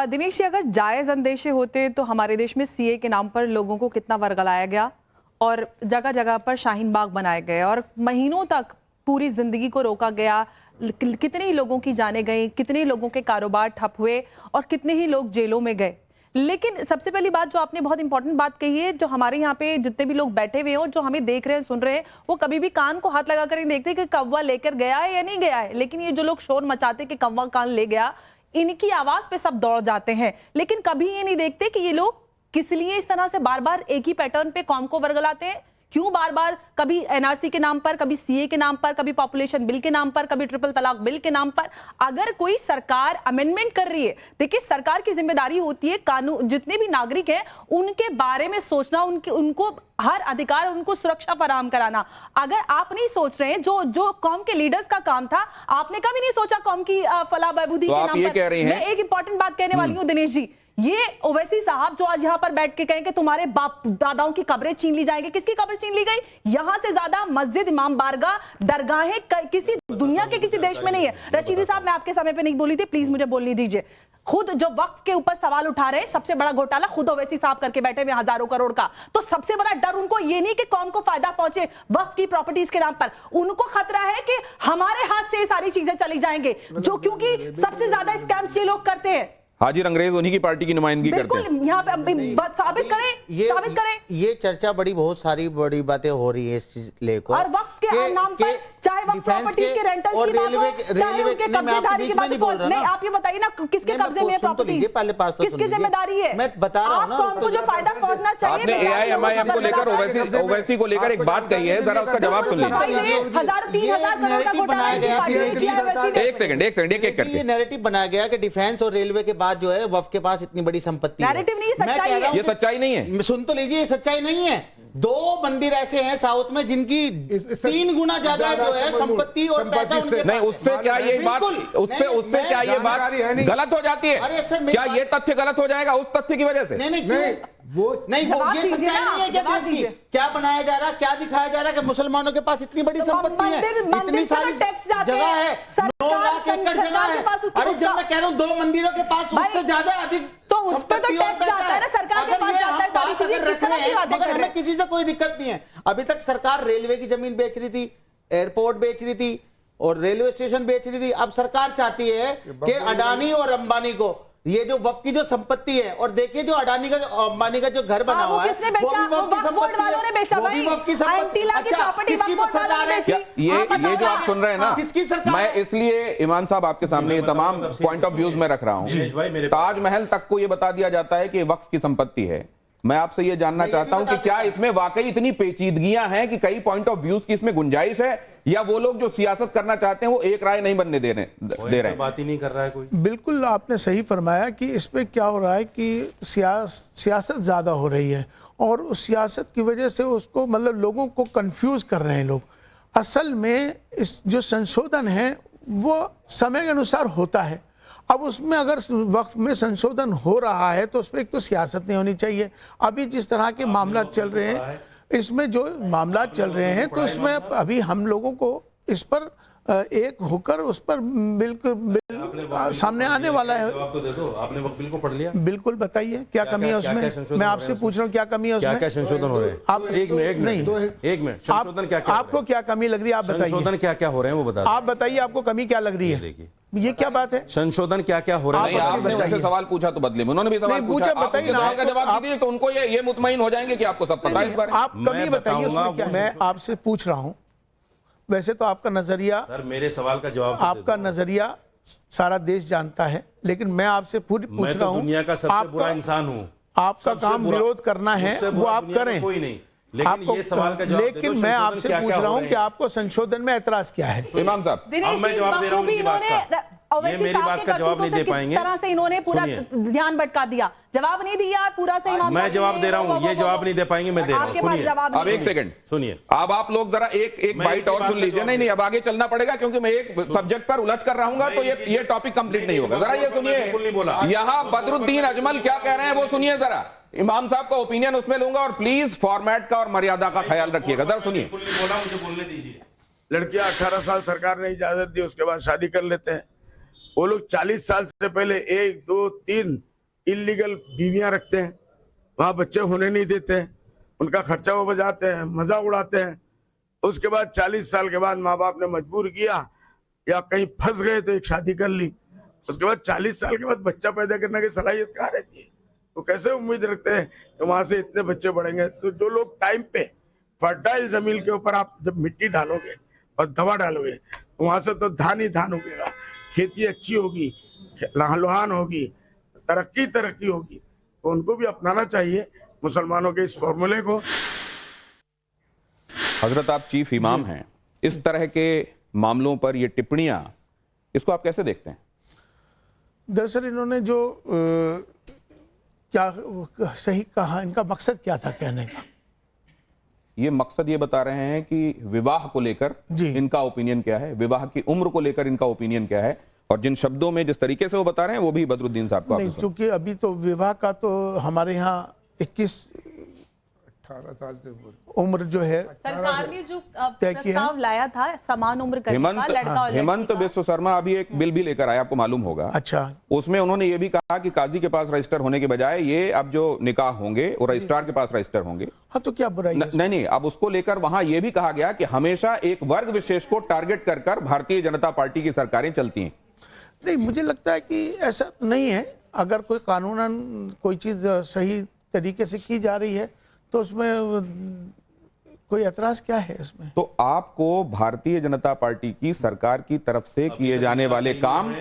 दिनेश जी, अगर जायज अंदेशे होते तो हमारे देश में सीए के नाम पर लोगों को कितना वर्गलाया गया और जगह जगह पर शाहीन बाग बनाए गए और महीनों तक पूरी जिंदगी को रोका गया। कितने ही लोगों की जानें गई, कितने लोगों के कारोबार ठप हुए और कितने ही लोग जेलों में गए। लेकिन सबसे पहली बात जो आपने बहुत इंपॉर्टेंट बात कही है, जो हमारे यहाँ पे जितने भी लोग बैठे हुए हैं और जो हमें देख रहे हैं, सुन रहे हैं, वो कभी भी कान को हाथ लगा कर नहीं देखते कि कौवा लेकर गया है या नहीं गया है। लेकिन ये जो लोग शोर मचाते कि कौवा कान ले गया, इनकी आवाज पे सब दौड़ जाते हैं, लेकिन कभी ये नहीं देखते कि ये लोग किस लिए इस तरह से बार बार एक ही पैटर्न पे कौम को वर्गलाते हैं। क्यों बार बार कभी एनआरसी के नाम पर, कभी सीए के नाम पर, कभी पॉपुलेशन बिल के नाम पर, कभी ट्रिपल तलाक बिल के नाम पर। अगर कोई सरकार अमेंडमेंट कर रही है, देखिए सरकार की जिम्मेदारी होती है कानून, जितने भी नागरिक हैं उनके बारे में सोचना, उनको हर अधिकार, उनको सुरक्षा फराहम कराना। अगर आप नहीं सोच रहे हैं, जो कौम के लीडर्स का काम था, आपने कभी नहीं सोचा कौम की फलाह बहबूदी के नाम पर। मैं एक इंपॉर्टेंट बात कहने वाली हूँ दिनेश जी, ये ओवैसी साहब जो आज यहाँ पर बैठ के कहें कि तुम्हारे बाप दादाओं की कब्रें छीन ली जाएंगी, किसकी कब्र छीन ली गई? यहां से ज्यादा मस्जिद, इमाम बारगाह, दरगाहें किसी दुनिया के किसी देश में नहीं है। रशीदी साहब, मैं आपके समय पे नहीं बोली थी, प्लीज मुझे बोलने दीजिए। खुद जो वक्फ के ऊपर सवाल उठा रहे, सबसे बड़ा घोटाला खुद ओवैसी साहब करके बैठे हुए हजारों करोड़ का। तो सबसे बड़ा डर उनको ये नहीं कि कौम को फायदा पहुंचे वक्फ की प्रॉपर्टीज के नाम पर, उनको खतरा है कि हमारे हाथ से ये सारी चीजें चली जाएंगे, जो क्योंकि सबसे ज्यादा स्कैम्स ये लोग करते हैं। हाजिर अंग्रेज उन्हीं की पार्टी की नुमाइंदगी करते हैं। बिल्कुल, यहाँ पे साबित करें। ये चर्चा बहुत सारी बड़ी बातें हो रही है इस चीज लेकर, और वक्त के नाम पर चाहे वक्त प्रॉपर्टीज के रेंटल्स की बात हो, चाहे उनके कब्जेदारी की बात हो, नहीं आप ये बताइए ना किसके कब्जे में प्रॉपर्टीज, किसकी जिम्मेदारी है? मैं बता रहा हूं ना, कौन को जो फायदा पहुंचना चाहिए। आपने एआईएमआईएम को लेकर, ओवैसी को लेकर एक बात कही है, जरा उसका जवाब सुन लीजिए। 1000-3000 करोड़ का घोटाला एक सेकंड एक करके ये नैरेटिव बनाया गया कि डिफेंस और रेलवे के बाद जो है वक्फ के पास इतनी बड़ी संपत्ति है। नैरेटिव नहीं, सच्चाई है। ये सच्चाई नहीं है, सुन तो लीजिए, ये सच्चाई नहीं है। 2 मंदिर ऐसे हैं साउथ में जिनकी 3 गुना ज्यादा जो है संपत्ति और पैसा उनके नहीं, उससे क्या ये बात, उससे क्या ये बात गलत हो जाती है? अरे सर, क्या ये तथ्य गलत हो जाएगा उस तथ्य की वजह से? नहीं, वो ये सच्चाई नहीं है क्या देश की? क्या बनाया जा रहा, क्या दिखाया जा रहा है कि मुसलमानों के पास इतनी बड़ी संपत्ति है, इतनी सारी जगह है, 9 लाख एकड़ जगह है। अरे जब मैं कह रहा हूँ 2 मंदिरों के पास उससे ज्यादा अधिक तो उस पे तो टैक्स जाता है ना, सरकार के पास जाता है, सारी चीजें किस तरह की बातें कर रहे हैं? हमें किसी से कोई दिक्कत नहीं है। अभी तक सरकार रेलवे की जमीन बेच रही थी, एयरपोर्ट बेच रही थी और रेलवे स्टेशन बेच रही थी। अब सरकार चाहती है कि अडानी और अंबानी को ये जो वक्फ की जो संपत्ति है, और देखिए जो अडानी का, जो अंबानी का जो घर बना वो हुआ है, किसने वो भी बेचा? वक्फ की वक्फ बोर्ड संपत्ति वालों ने है, बेचा वो भी भाई। वक्फ की संपत्ति। 80 लाख की अच्छा, प्रॉपर्टी किसकी वक्फ बोर्ड वालों सरकार ने है? बेची। ये जो आप सुन रहे हैं ना, किसकी सरकार मैं है? इसलिए ईमान साहब आपके सामने ये तमाम पॉइंट ऑफ व्यूज में रख रहा दिनेश भाई, हूं। मेरे ताजमहल तक को ये बता दिया जाता है कि ये वक्फ की संपत्ति है। मैं आपसे ये जानना चाहता हूं कि क्या इसमें वाकई इतनी पेचीदगियां हैं कि कई पॉइंट ऑफ व्यूज की इसमें गुंजाइश है, या वो लोग जो सियासत करना चाहते हैं वो एक राय नहीं बनने दे रहे हैं? बात ही नहीं कर रहा है कोई। बिल्कुल आपने सही फरमाया कि इसमें क्या हो रहा है कि सियासत ज़्यादा हो रही है, और उस सियासत की वजह से उसको मतलब लोगों को कंफ्यूज कर रहे हैं लोग। असल में इस जो संशोधन है वो समय के अनुसार होता है। अब उसमें अगर वक्फ में संशोधन हो रहा है तो उसमें एक तो सियासत नहीं होनी चाहिए। अभी जिस तरह के मामला चल रहे हैं, इसमें जो मामला चल रहे हैं, तो इसमें अभी हम लोगों को इस पर एक होकर उस पर बिल्कुल सामने आने वाला है। जवाब तो दे दो, आपने वक्त बिल को पढ़ लिया? बिल्कुल बताइए क्या कमी है उसमें। मैं आपसे पूछ रहा हूँ क्या कमी है उसमें। क्या संशोधन हो रहे हैं? आप एक मिनट संशोधन क्या क्या, आपको क्या कमी लग रही है आप बताइए। संशोधन क्या क्या हो रहे हैं वो बता। आप बताइए आपको कमी क्या लग रही है। देखिए ये क्या बात है, संशोधन क्या क्या हो रहा है? आपने उनसे सवाल पूछा तो बदले में उन्होंने भी सवाल पूछा, आप बताइए सवाल का जवाब दीजिए तो उनको ये मुतमईन हो जाएंगे कि आपको सब पता है इस बारे में। आप कमी बताइए उसमें क्या। मैं आपसे पूछ रहा हूँ, वैसे तो आपका नजरिया, सर मेरे सवाल का जवाब आपका नजरिया सारा देश जानता है, लेकिन मैं आपसे पूछ रहा हूँ, दुनिया का सबसे बुरा इंसान हूँ। आपका काम विरोध करना है वो आप करें, कोई नहीं, लेकिन ये सवाल का जवाब लेकिन मैं आपसे पूछ रहा हूँ कि आपको संशोधन में एतराज क्या है। इमाम साहब मैं जवाब दे रहा हूँ उनकी बात का। ये मेरी बात का जवाब नहीं दे पाएंगे। तरह से इन्होंने पूरा ध्यान भटका दिया, जवाब नहीं दिया पूरा से। इमाम मैं जवाब दे रहा हूँ, ये जवाब नहीं दे पाएंगे, मैं दे रहा हूँ। सुनिए अब एक सेकंड सुनिए, अब आप लोग जरा एक बाइट और सुन लीजिए। नहीं अब आगे चलना पड़ेगा क्योंकि मैं एक सब्जेक्ट पर उलझ कर रहूंगा तो ये टॉपिक कंप्लीट नहीं होगा। जरा ये सुनिए, यहाँ बदरुद्दीन अजमल क्या कह रहे हैं वो सुनिए जरा। इमाम साहब का ओपिनियन उसमें लूंगा और प्लीज फॉर्मेट का और मर्यादा का ख्याल रखिएगा। जरा सुनिए। मुझे बोलने दीजिए। लड़कियां 18 साल सरकार ने इजाजत दी, उसके बाद शादी कर लेते हैं। वो लोग 40 साल से पहले 1, 2, 3 इलीगल बीवियां रखते हैं, वहां बच्चे होने नहीं देते हैं, उनका खर्चा वो बजाते हैं, मजा उड़ाते हैं। उसके बाद 40 साल के बाद माँ बाप ने मजबूर किया या कहीं फंस गए तो एक शादी कर ली। उसके बाद 40 साल के बाद बच्चा पैदा करने की सलाहियत कहाँ रहती है? तो कैसे उम्मीद रखते हैं कि वहां से इतने बच्चे बढ़ेंगे? तो जो लोग टाइम पे फर्टाइल जमीन के ऊपर आप जब मिट्टी डालोगे और दवा डालोगे तो वहां से तो धान ही धान उगेगा, खेती अच्छी होगी, लहान होगी, तरक्की होगी। तो उनको भी अपनाना चाहिए मुसलमानों के इस फॉर्मूले को। हजरत आप चीफ इमाम हैं, इस तरह के मामलों पर ये टिप्पणियां, इसको आप कैसे देखते हैं? दरअसल इन्होंने जो क्या सही कहा, इनका मकसद क्या था कहने का? ये मकसद ये बता रहे हैं कि विवाह को लेकर इनका ओपिनियन क्या है, विवाह की उम्र को लेकर इनका ओपिनियन क्या है, और जिन शब्दों में जिस तरीके से वो बता रहे हैं वो भी बदरुद्दीन साहब को नहीं, क्योंकि अभी तो विवाह का तो हमारे यहाँ 18 साल से उम्र जो है सरकार ने जो प्रस्ताव लाया था समान उम्र करने का लड़का और हेमंत बिस्व शर्मा अभी एक बिल भी लेकर आया, आपको मालूम होगा। अच्छा, उसमें उन्होंने ये भी कहा कि काजी के पास रजिस्टर होने के बजाय ये अब जो निकाह होंगे वो रजिस्ट्रार के पास रजिस्टर होंगे। हाँ तो क्या बुराई है? नहीं, अब उसको लेकर वहां ये भी कहा गया कि हमेशा एक वर्ग विशेष को टारगेट कर भारतीय जनता पार्टी की सरकारें चलती हैं। नहीं, मुझे लगता है कि ऐसा नहीं है। अगर कोई कानूनन कोई चीज सही तरीके से की जा रही है तो उसमें कोई एतराज क्या है इसमें? तो आपको भारतीय जनता पार्टी की सरकार की तरफ से किए जाने वाले काम,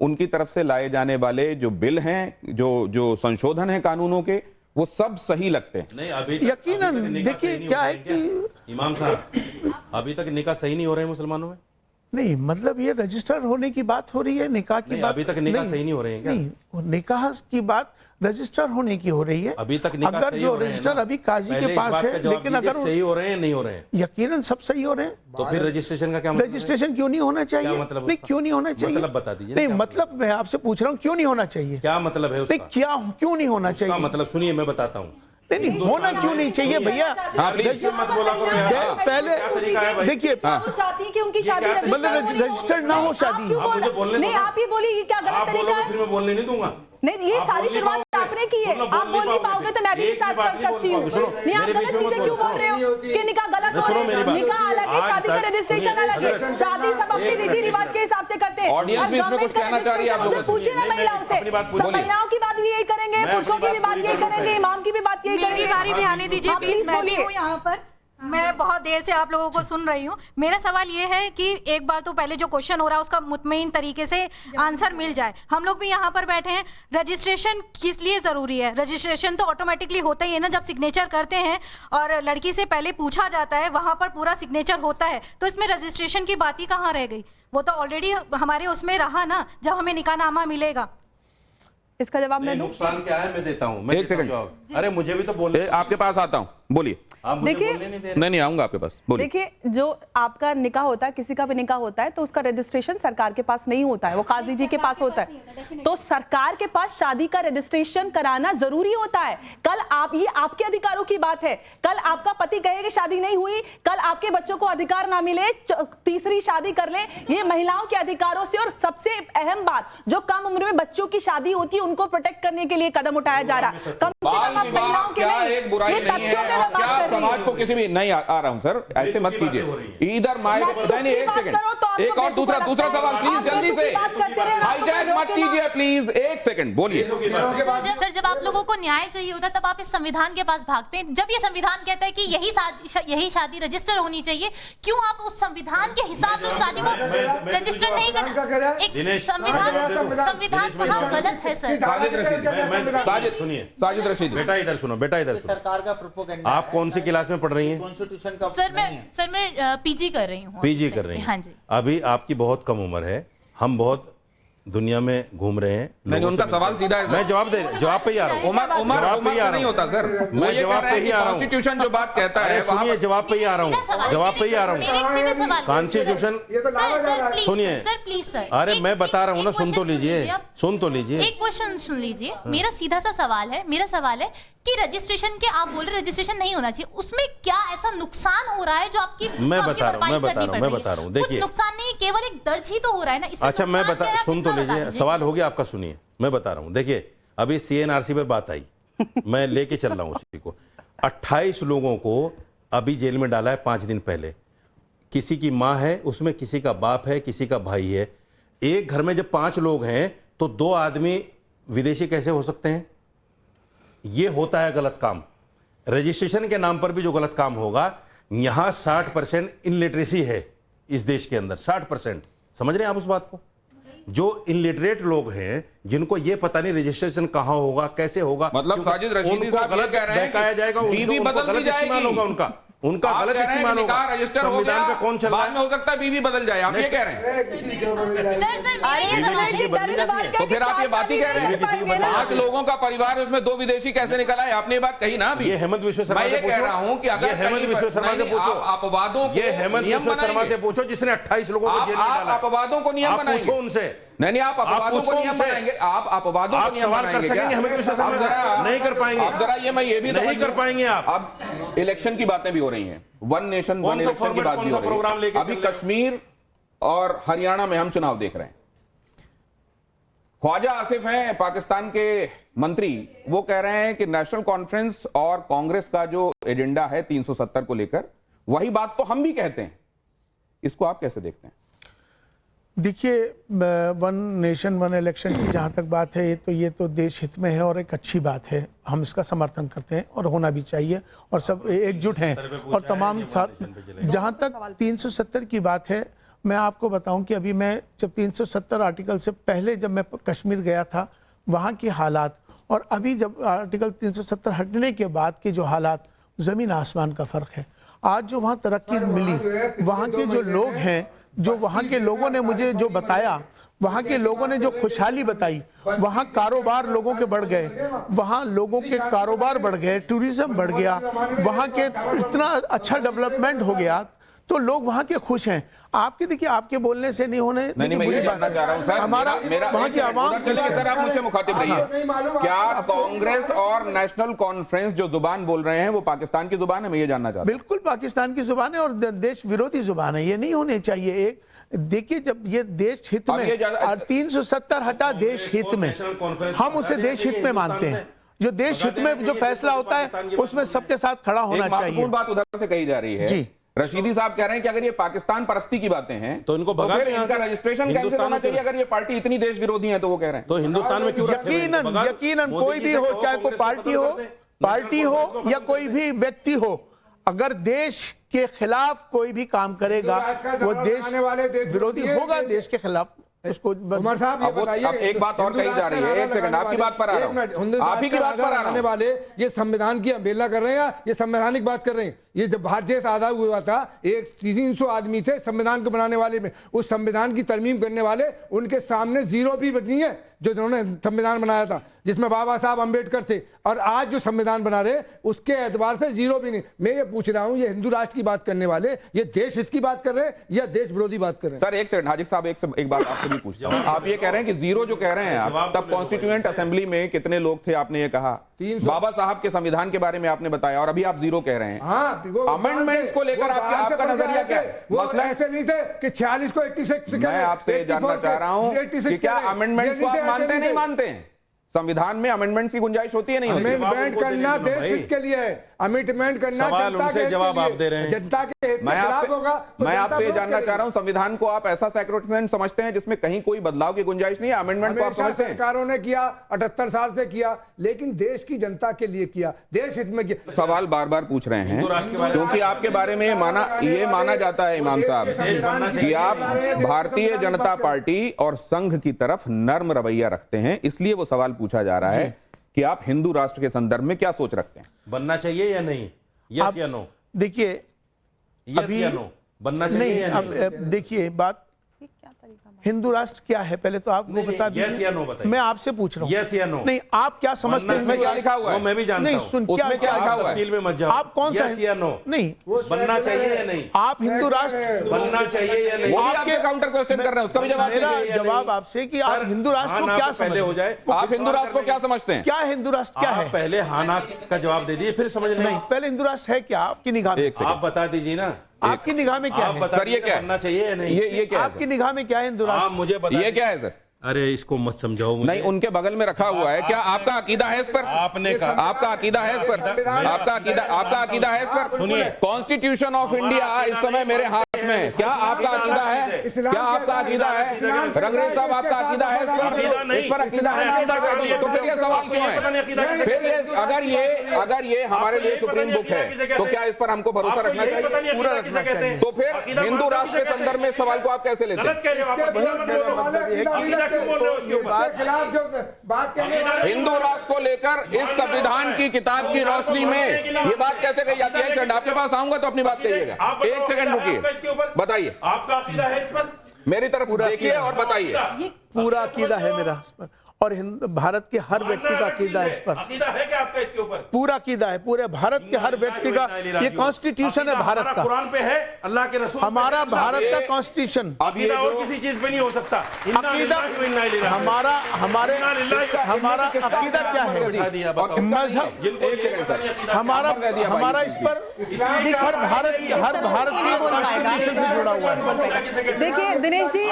उनकी तरफ से लाए जाने वाले जो बिल हैं, जो संशोधन है कानूनों के, वो सब सही लगते हैं? नहीं, अभी यकीनन देखिए क्या है कि इमाम साहब अभी तक निकाह सही नहीं हो रहे हैं मुसलमानों में। नहीं, मतलब ये रजिस्टर होने की बात हो रही है, निकाह की बात अभी तक निकाह सही नहीं हो रहे हैं क्या? नहीं, निकाह की बात रजिस्टर होने की हो रही है। अभी तक निकाह अगर जो रजिस्टर अभी काजी के पास है, लेकिन अगर सही हो रहे हैं नहीं हो रहे हैं, यकीनन सब सही हो रहे हैं, तो फिर रजिस्ट्रेशन का क्या मतलब? रजिस्ट्रेशन क्यों नहीं होना चाहिए? मतलब नहीं, क्यों नहीं होना चाहिए? मतलब बता दीजिए। नहीं, मतलब मैं आपसे पूछ रहा हूँ क्यों नहीं होना चाहिए? क्या मतलब है उसका? क्या क्यों नहीं होना चाहिए? मतलब सुनिए, मैं बताता हूँ। नहीं, होना क्यों नहीं चाहिए भैया? मत बोला करो यार। पहले देखिए, चाहती है कि उनकी शादी मतलब रजिस्टर्ड ना हो शादी। मुझे बोलने नहीं, आप ही बोलिए क्या गलत तरीका है? फिर मैं बोलने नहीं दूंगा। नहीं, ये सारी शुरुआत आप आपने की है, आप बोल नहीं पाओगे तो मैं भी साथ कर सकती हूँ। नहीं, आप गलत चीजें क्यों बोल रहे हो कि निकाह गलत हो रहा है? निकाह अलग है, शादी का रजिस्ट्रेशन अलग है। शादी सब अपनी रीति रिवाज के हिसाब से करते हैं। ऑडियंस भी इसमें कुछ कहना चाह रही है, आप लोगों से पूछिए ना महिलाओं से, सब महिलाओं की बात भी यही करेंगे, पुरुषों की भी बात यही करेंगे, इमाम की भी बात यही करेंगे। मेरी बारी में आने दीजिए प्लीज, मैं भी हूँ यहाँ पर। मैं बहुत देर से आप लोगों को सुन रही हूँ। मेरा सवाल ये है कि एक बार तो पहले जो क्वेश्चन हो रहा है उसका मुतमईन तरीके से आंसर मिल जाए। हम लोग भी यहाँ पर बैठे हैं, रजिस्ट्रेशन किस लिए ज़रूरी है? रजिस्ट्रेशन तो ऑटोमेटिकली होता ही है ना, जब सिग्नेचर करते हैं और लड़की से पहले पूछा जाता है, वहाँ पर पूरा सिग्नेचर होता है, तो इसमें रजिस्ट्रेशन की बात ही कहाँ रह गई? वो तो ऑलरेडी हमारे उसमें रहा ना, जब हमें निकाहनामा मिलेगा। इसका जवाब मैं दूं? नुकसान क्या है मैं देता हूँ। एक सेकंड, अरे मुझे भी तो बोलने, आपके पास आता हूँ, बोलिए। देखिए, नहीं आऊंगा आपके पास, बोलिए। देखिए, जो आपका निकाह होता है, किसी का भी निकाह होता है, तो उसका रजिस्ट्रेशन सरकार के पास नहीं होता है, वो काजी जी के पास होता है। तो सरकार के पास शादी का रजिस्ट्रेशन कराना जरूरी होता है। कल आप, ये आपके अधिकारों की बात है, कल आपका पति कहे कि शादी नहीं हुई, कल आपके बच्चों को अधिकार ना मिले, तीसरी शादी कर ले, ये महिलाओं के अधिकारों से। और सबसे अहम बात, जो कम उम्र में बच्चों की शादी होती है, उनको प्रोटेक्ट करने के लिए कदम उठाया जा रहा है। कम से कम अब महिलाओं के लिए एक बुराई नहीं है, समाज को किसी भी नहीं आ रहा हूं सर, ऐसे मत कीजिए। इधर माय नहीं, एक सेकंड, एक और दूसरा सवाल प्लीज, जल्दी से हाईजैक मत कीजिए प्लीज, एक सेकंड बोलिए। सर, जब आप लोगों को न्याय चाहिए होता है तब आप इस संविधान के पास भागते हैं। जब ये संविधान कहता है कि यही शादी रजिस्टर होनी चाहिए, क्यों आप उस संविधान के हिसाब से उस शादी को रजिस्टर नहीं करना? एक संविधान कहाँ गलत है सर? साजिद रशीद, बेटा इधर सुनो, बेटा इधर सुनो। सरकार का प्रोपेगेंडा। आप कौन सी क्लास में पढ़ रही हैं? कॉन्स्टिट्यूशन का सर मैं पीजी कर रही हूँ। पीजी कर रही हैं? हाँ जी। अभी आपकी बहुत कम उम्र है, हम बहुत दुनिया में घूम रहे हैं। नहीं, उनका सवाल सीधा है सर। मैं जवाब पे ही आ रहा हूँ। उम्र नहीं होता सर, मैं जवाब पे ही आ रहा हूँ। कॉन्स्टिट्यूशन जो बात कहता है, सुनिए, जवाब पे ही आ रहा हूँ, जवाब पे ही आ रहा हूँ। कॉन्स्टिट्यूशन सुनिए, सर प्लीज सर, अरे मैं बता रहा हूँ ना, सुन तो लीजिए। एक क्वेश्चन सुन लीजिए, मेरा सीधा सा सवाल है। मेरा सवाल है कि रजिस्ट्रेशन के आप बोल रहे रजिस्ट्रेशन नहीं होना चाहिए, उसमें क्या ऐसा नुकसान हो रहा है जो आपकी मैं बता रहा हूँ। देखिए, नुकसान नहीं, केवल एक दर्ज ही तो हो रहा है ना। अच्छा मैं सुन तो लीजिए, सवाल हो गया आपका, सुनिए मैं बता रहा हूँ। देखिए, अभी CNRC पर बात आई, मैं लेके चल रहा हूँ उसी को। 28 लोगों को अभी जेल में डाला है 5 दिन पहले। किसी की माँ है उसमें, किसी का बाप है, किसी का भाई है। एक घर में जब 5 लोग हैं तो 2 आदमी विदेशी कैसे हो सकते हैं? ये होता है गलत काम। रजिस्ट्रेशन के नाम पर भी जो गलत काम होगा, यहां 60% इनलिटरेसी है इस देश के अंदर, 60%। समझ रहे हैं आप उस बात को? जो इनलिटरेट लोग हैं, जिनको ये पता नहीं रजिस्ट्रेशन कहां होगा, कैसे होगा, मतलब साजिद रशीदी साहब गलत कह रहे हैं बहकाया जाएगा, बीवी बदल दी जाएगी, उनका गलत इस्तेमाल होगा। रजिस्टर हो गया, पे कौन चल रहा बाद में हो सकता है बीवी बदल जाए, आप ये कह रहे हैं? तो फिर आप ये बात ही कह रहे हैं, 5 लोगों का परिवार, उसमें 2 विदेशी कैसे निकल आए? आपने ये बात कही ना अभी। ये हेमंत विश्व शर्मा से पूछो। मैं ये कह रहा हूं कि अगर हेमंत विश्व शर्मा से पूछो, अपवादों को ये हेमंत विश्व शर्मा से पूछो जिसने 28 लोगों को जेल में डाला। आप अपवादों को नियम बनाएंगे? पूछो उनसे। नहीं, आप अपवादों को नियम बनाएंगे? आप अपवादों को नियम सवाल कर सकेंगे? हेमंत विश्व शर्मा नहीं कर पाएंगे। अब जरा ये भी नहीं कर पाएंगे आप। अब इलेक्शन की बातें भी हो रही हैं, 1 नेशन 1 इलेक्शन की बात भी हो रही है। अभी कश्मीर और हरियाणा में हम चुनाव देख रहे हैं। ख्वाजा आसिफ हैं पाकिस्तान के मंत्री, वो कह रहे हैं कि नेशनल कॉन्फ्रेंस और कांग्रेस का जो एजेंडा है 370 को लेकर, वही बात तो हम भी कहते हैं। इसको आप कैसे देखते हैं? देखिए, 1 नेशन 1 इलेक्शन की जहाँ तक बात है, ये तो देश हित में है और एक अच्छी बात है। हम इसका समर्थन करते हैं और होना भी चाहिए, और सब एकजुट हैं और तमाम साथ। जहाँ तक 370 की बात है, मैं आपको बताऊं कि अभी मैं जब 370 आर्टिकल से पहले जब मैं कश्मीर गया था, वहाँ के हालात और अभी जब आर्टिकल 370 हटने के बाद के जो हालात, ज़मीन आसमान का फ़र्क है। आज जो वहाँ तरक्की मिली, वहाँ के जो लोग हैं, जो वहाँ के लोगों ने मुझे जो बताया, वहाँ के लोगों ने जो खुशहाली बताई, वहाँ कारोबार लोगों के बढ़ गए, वहाँ लोगों के कारोबार बढ़ गए, टूरिज्म बढ़ गया, वहाँ के इतना अच्छा डेवलपमेंट हो गया, तो लोग वहाँ के खुश हैं। आपके देखिए, आपके बोलने से नहीं होने नहीं, मैं ये जानना चाह रहा हूं सर, हमारा वहाँ की आवाम। सर आप मुझसे मुखातिब रहिए, क्या कांग्रेस और नेशनल कॉन्फ्रेंस जो जुबान बोल रहे हैं वो पाकिस्तान की जुबान है? मैं ये जानना चाहता हूं। बिल्कुल पाकिस्तान की जुबान है और देश विरोधी जुबान है, ये नहीं होने चाहिए। एक देखिए, जब ये देश हित में 370 हटा, देश हित में, हम उसे देश हित में मानते हैं। जो देश हित में जो फैसला होता है उसमें सबके साथ खड़ा होना एक चाहिए। महत्वपूर्ण बात उधर से कही जा रही है जी। रशीदी साहब कह रहे हैं कि अगर ये पाकिस्तान परस्ती की बातें हैं तो इनको भगा फिर दें यहाँ इनका से। रजिस्ट्रेशन कैंसिल हिंदुस्तान होना में चाहिए अगर ये पार्टी इतनी देश विरोधी है तो वो कह रहे हैं। तो हिंदुस्तान में क्यों रखे हुए हैं? यकीनन भगा- यकीनन मोदी कोई जी भी से हो, कहो, चाहे कोई कांग्रेस को पार्टी खत्म हो, कर दें। पार्टी हो या कोई भी व्यक्ति हो, अगर देश के खिलाफ कोई भी काम करेगा वो देश विरोधी होगा, देश के खिलाफ उसको। उमर साहब ये बताइए, अब एक बात और कही जा रही है, एक सेकंड आपकी बात पर आ रहा हूं, आप ही की बात पर आ रहा हूं। वाले ये संविधान की अवहेलना कर रहे हैं या ये संवैधानिक बात कर रहे हैं? ये जब भारत देश आजाद हुआ था, एक 300 आदमी थे संविधान को बनाने वाले में, उस संविधान की तरमीम करने वाले, उनके सामने जीरो भी नहीं है जो जिन्होंने संविधान बनाया था, जिसमें बाबा साहब अंबेडकर थे। और आज जो संविधान बना रहे उसके एतबार से जीरो भी नहीं। मैं ये पूछ रहा हूं, ये हिंदू राष्ट्र की बात करने वाले ये देश हित की बात कर रहे हैं या देश विरोधी बात कर रहे हैं? सर एक सेकंड हाजिक साहब, एक बात आपसे भी पूछता हूं। आप ये कह रहे हैं कि जीरो जो कह रहे हैं आप, तब कॉन्स्टिट्यूएंट असेंबली में कितने लोग थे आपने ये कहा? 300। बाबा साहब के संविधान के बारे में आपने बताया और अभी आप जीरो कह रहे हैं। हाँ, अमेंडमेंट्स को लेकर आपका नजरिया क्या है? वो मसला ऐसे नहीं थे कि 46 को 86 मैं आपसे जानना चाह रहा हूं कि क्या अमेंडमेंट को आप मानते नहीं मानते हैं? संविधान में अमेंडमेंट की गुंजाइश होती है नहीं होती? अमेंडमेंट करना देश हित के लिए है, अमेंडमेंट करना जनता के जवाब आप दे रहे हैं। जनता के हित के खिलाफ होगा तो मैं जनता आपसे विरोध जानना करेगी। चाह रहा हूं, संविधान को आप ऐसा सैक्रोसेंट समझते हैं जिसमें कहीं कोई बदलाव की गुंजाइश नहीं है? अमेंडमेंट को आप हमेशा समझते हैं? सरकारों ने किया, 78 साल से किया, लेकिन देश की जनता के लिए किया, देश हित में किया। सवाल बार बार पूछ रहे हैं क्योंकि आपके बारे में ये माना जाता है इमाम साहब कि आप भारतीय जनता पार्टी और संघ की तरफ नर्म रवैया रखते हैं, इसलिए वो सवाल पूछा जा रहा है कि आप हिंदू राष्ट्र के संदर्भ में क्या सोच रखते हैं? बनना चाहिए या नहीं? यस या नो? देखिए यस या नो? बनना चाहिए नहीं, या नहीं? अब देखिए बात हिंदू राष्ट्र क्या है पहले तो आप वो बता यस या दीजिए। नो बताइए। मैं आपसे पूछ रहा हूँ यस या नो? नहीं, आप क्या समझते हैं? इसमें क्या लिखा हुआ है? वो मैं भी जानता नहीं हूं। सुन, उसमें क्या लिखा हुआ है? तफसील में मत जाओ। आप कौन सा यस या नो? नहीं, बनना चाहिए या नहीं? आप हिंदू राष्ट्र बनना चाहिए या नहीं? वो भी आपके काउंटर क्वेश्चन कर रहे हैं, उसका भी जवाब मेरा दीजिए। जवाब आपसे कि आप सर, हिंदू राष्ट्र को हाँ, क्या ना पे पहले हो समझते जाए। हैं? आप हिंदू राष्ट्र को क्या समझते हैं? क्या हिंदू राष्ट्र क्या है? आप पहले हाँ ना का जवाब दे दिए, फिर समझ नहीं, नहीं। पहले हिंदू राष्ट्र है क्या आपकी निगाह में? एक सेकंड। आप बता दीजिए ना, आपकी निगाह में क्या आप है? बता सर, ये दीजिए क्या है? बनना चाहिए या नहीं? ये क्या है आपकी निगाह में क्या है हिंदू आप राष्ट्र? मुझे बता ये क्या है सर? अरे इसको मत समझाओ मुझे। नहीं, उनके बगल में रखा हुआ है, क्या आपका अकीदा है इस पर? आपने कहा, आपका अकीदा है इस पर? आपका अकीदा है इस पर? सुनिए, कॉन्स्टिट्यूशन ऑफ इंडिया इस समय मेरे हाथ में है, क्या आपका अकीदा है? क्या आपका अकीदा है? रंगरेज साहब, आपका अकीदा है इस पर? इस पर अकीदा है ना आपका? तो फिर ये सवाल क्यों है? फिर ये अगर ये हमारे लिए सुप्रीम बुक है तो क्या इस पर हमको भरोसा रखना चाहिए? पूरा रखना चाहिए। तो फिर हिंदू राष्ट्र के संदर्भ में इस सवाल को आप कैसे लेते हैं? खिलाफ जो बात करने वाले हिंदू राष्ट्र को लेकर इस संविधान की किताब की रोशनी में ये बात कैसे कही जाती है? एक सेकंड, आपके पास आऊंगा तो अपनी बात कहिएगा। एक सेकंड रुकिए, बताइए। आपका अकीदा है इस पर? मेरी तरफ देखिए और बताइए। पूरा अकीदा है मेरा इस पर, और भारत के हर व्यक्ति का अकीदा है इस पर। अकीदा है क्या आपका इसके ऊपर? पूरा अकीदा है, पूरे भारत के हर व्यक्ति का। ये कॉन्स्टिट्यूशन है भारत का, कुरान पे है, अल्लाह के रसूल हमारा भारत का कॉन्स्टिट्यूशन। अकीदा और किसी चीज पे नहीं हो सकता। अकीदा हमारा हमारा अकीदा क्या है? मजहब हमारा इस पर हर भारतीय कॉन्स्टिट्यूशन से जुड़ा हुआ है। देखिए दिनेश जी,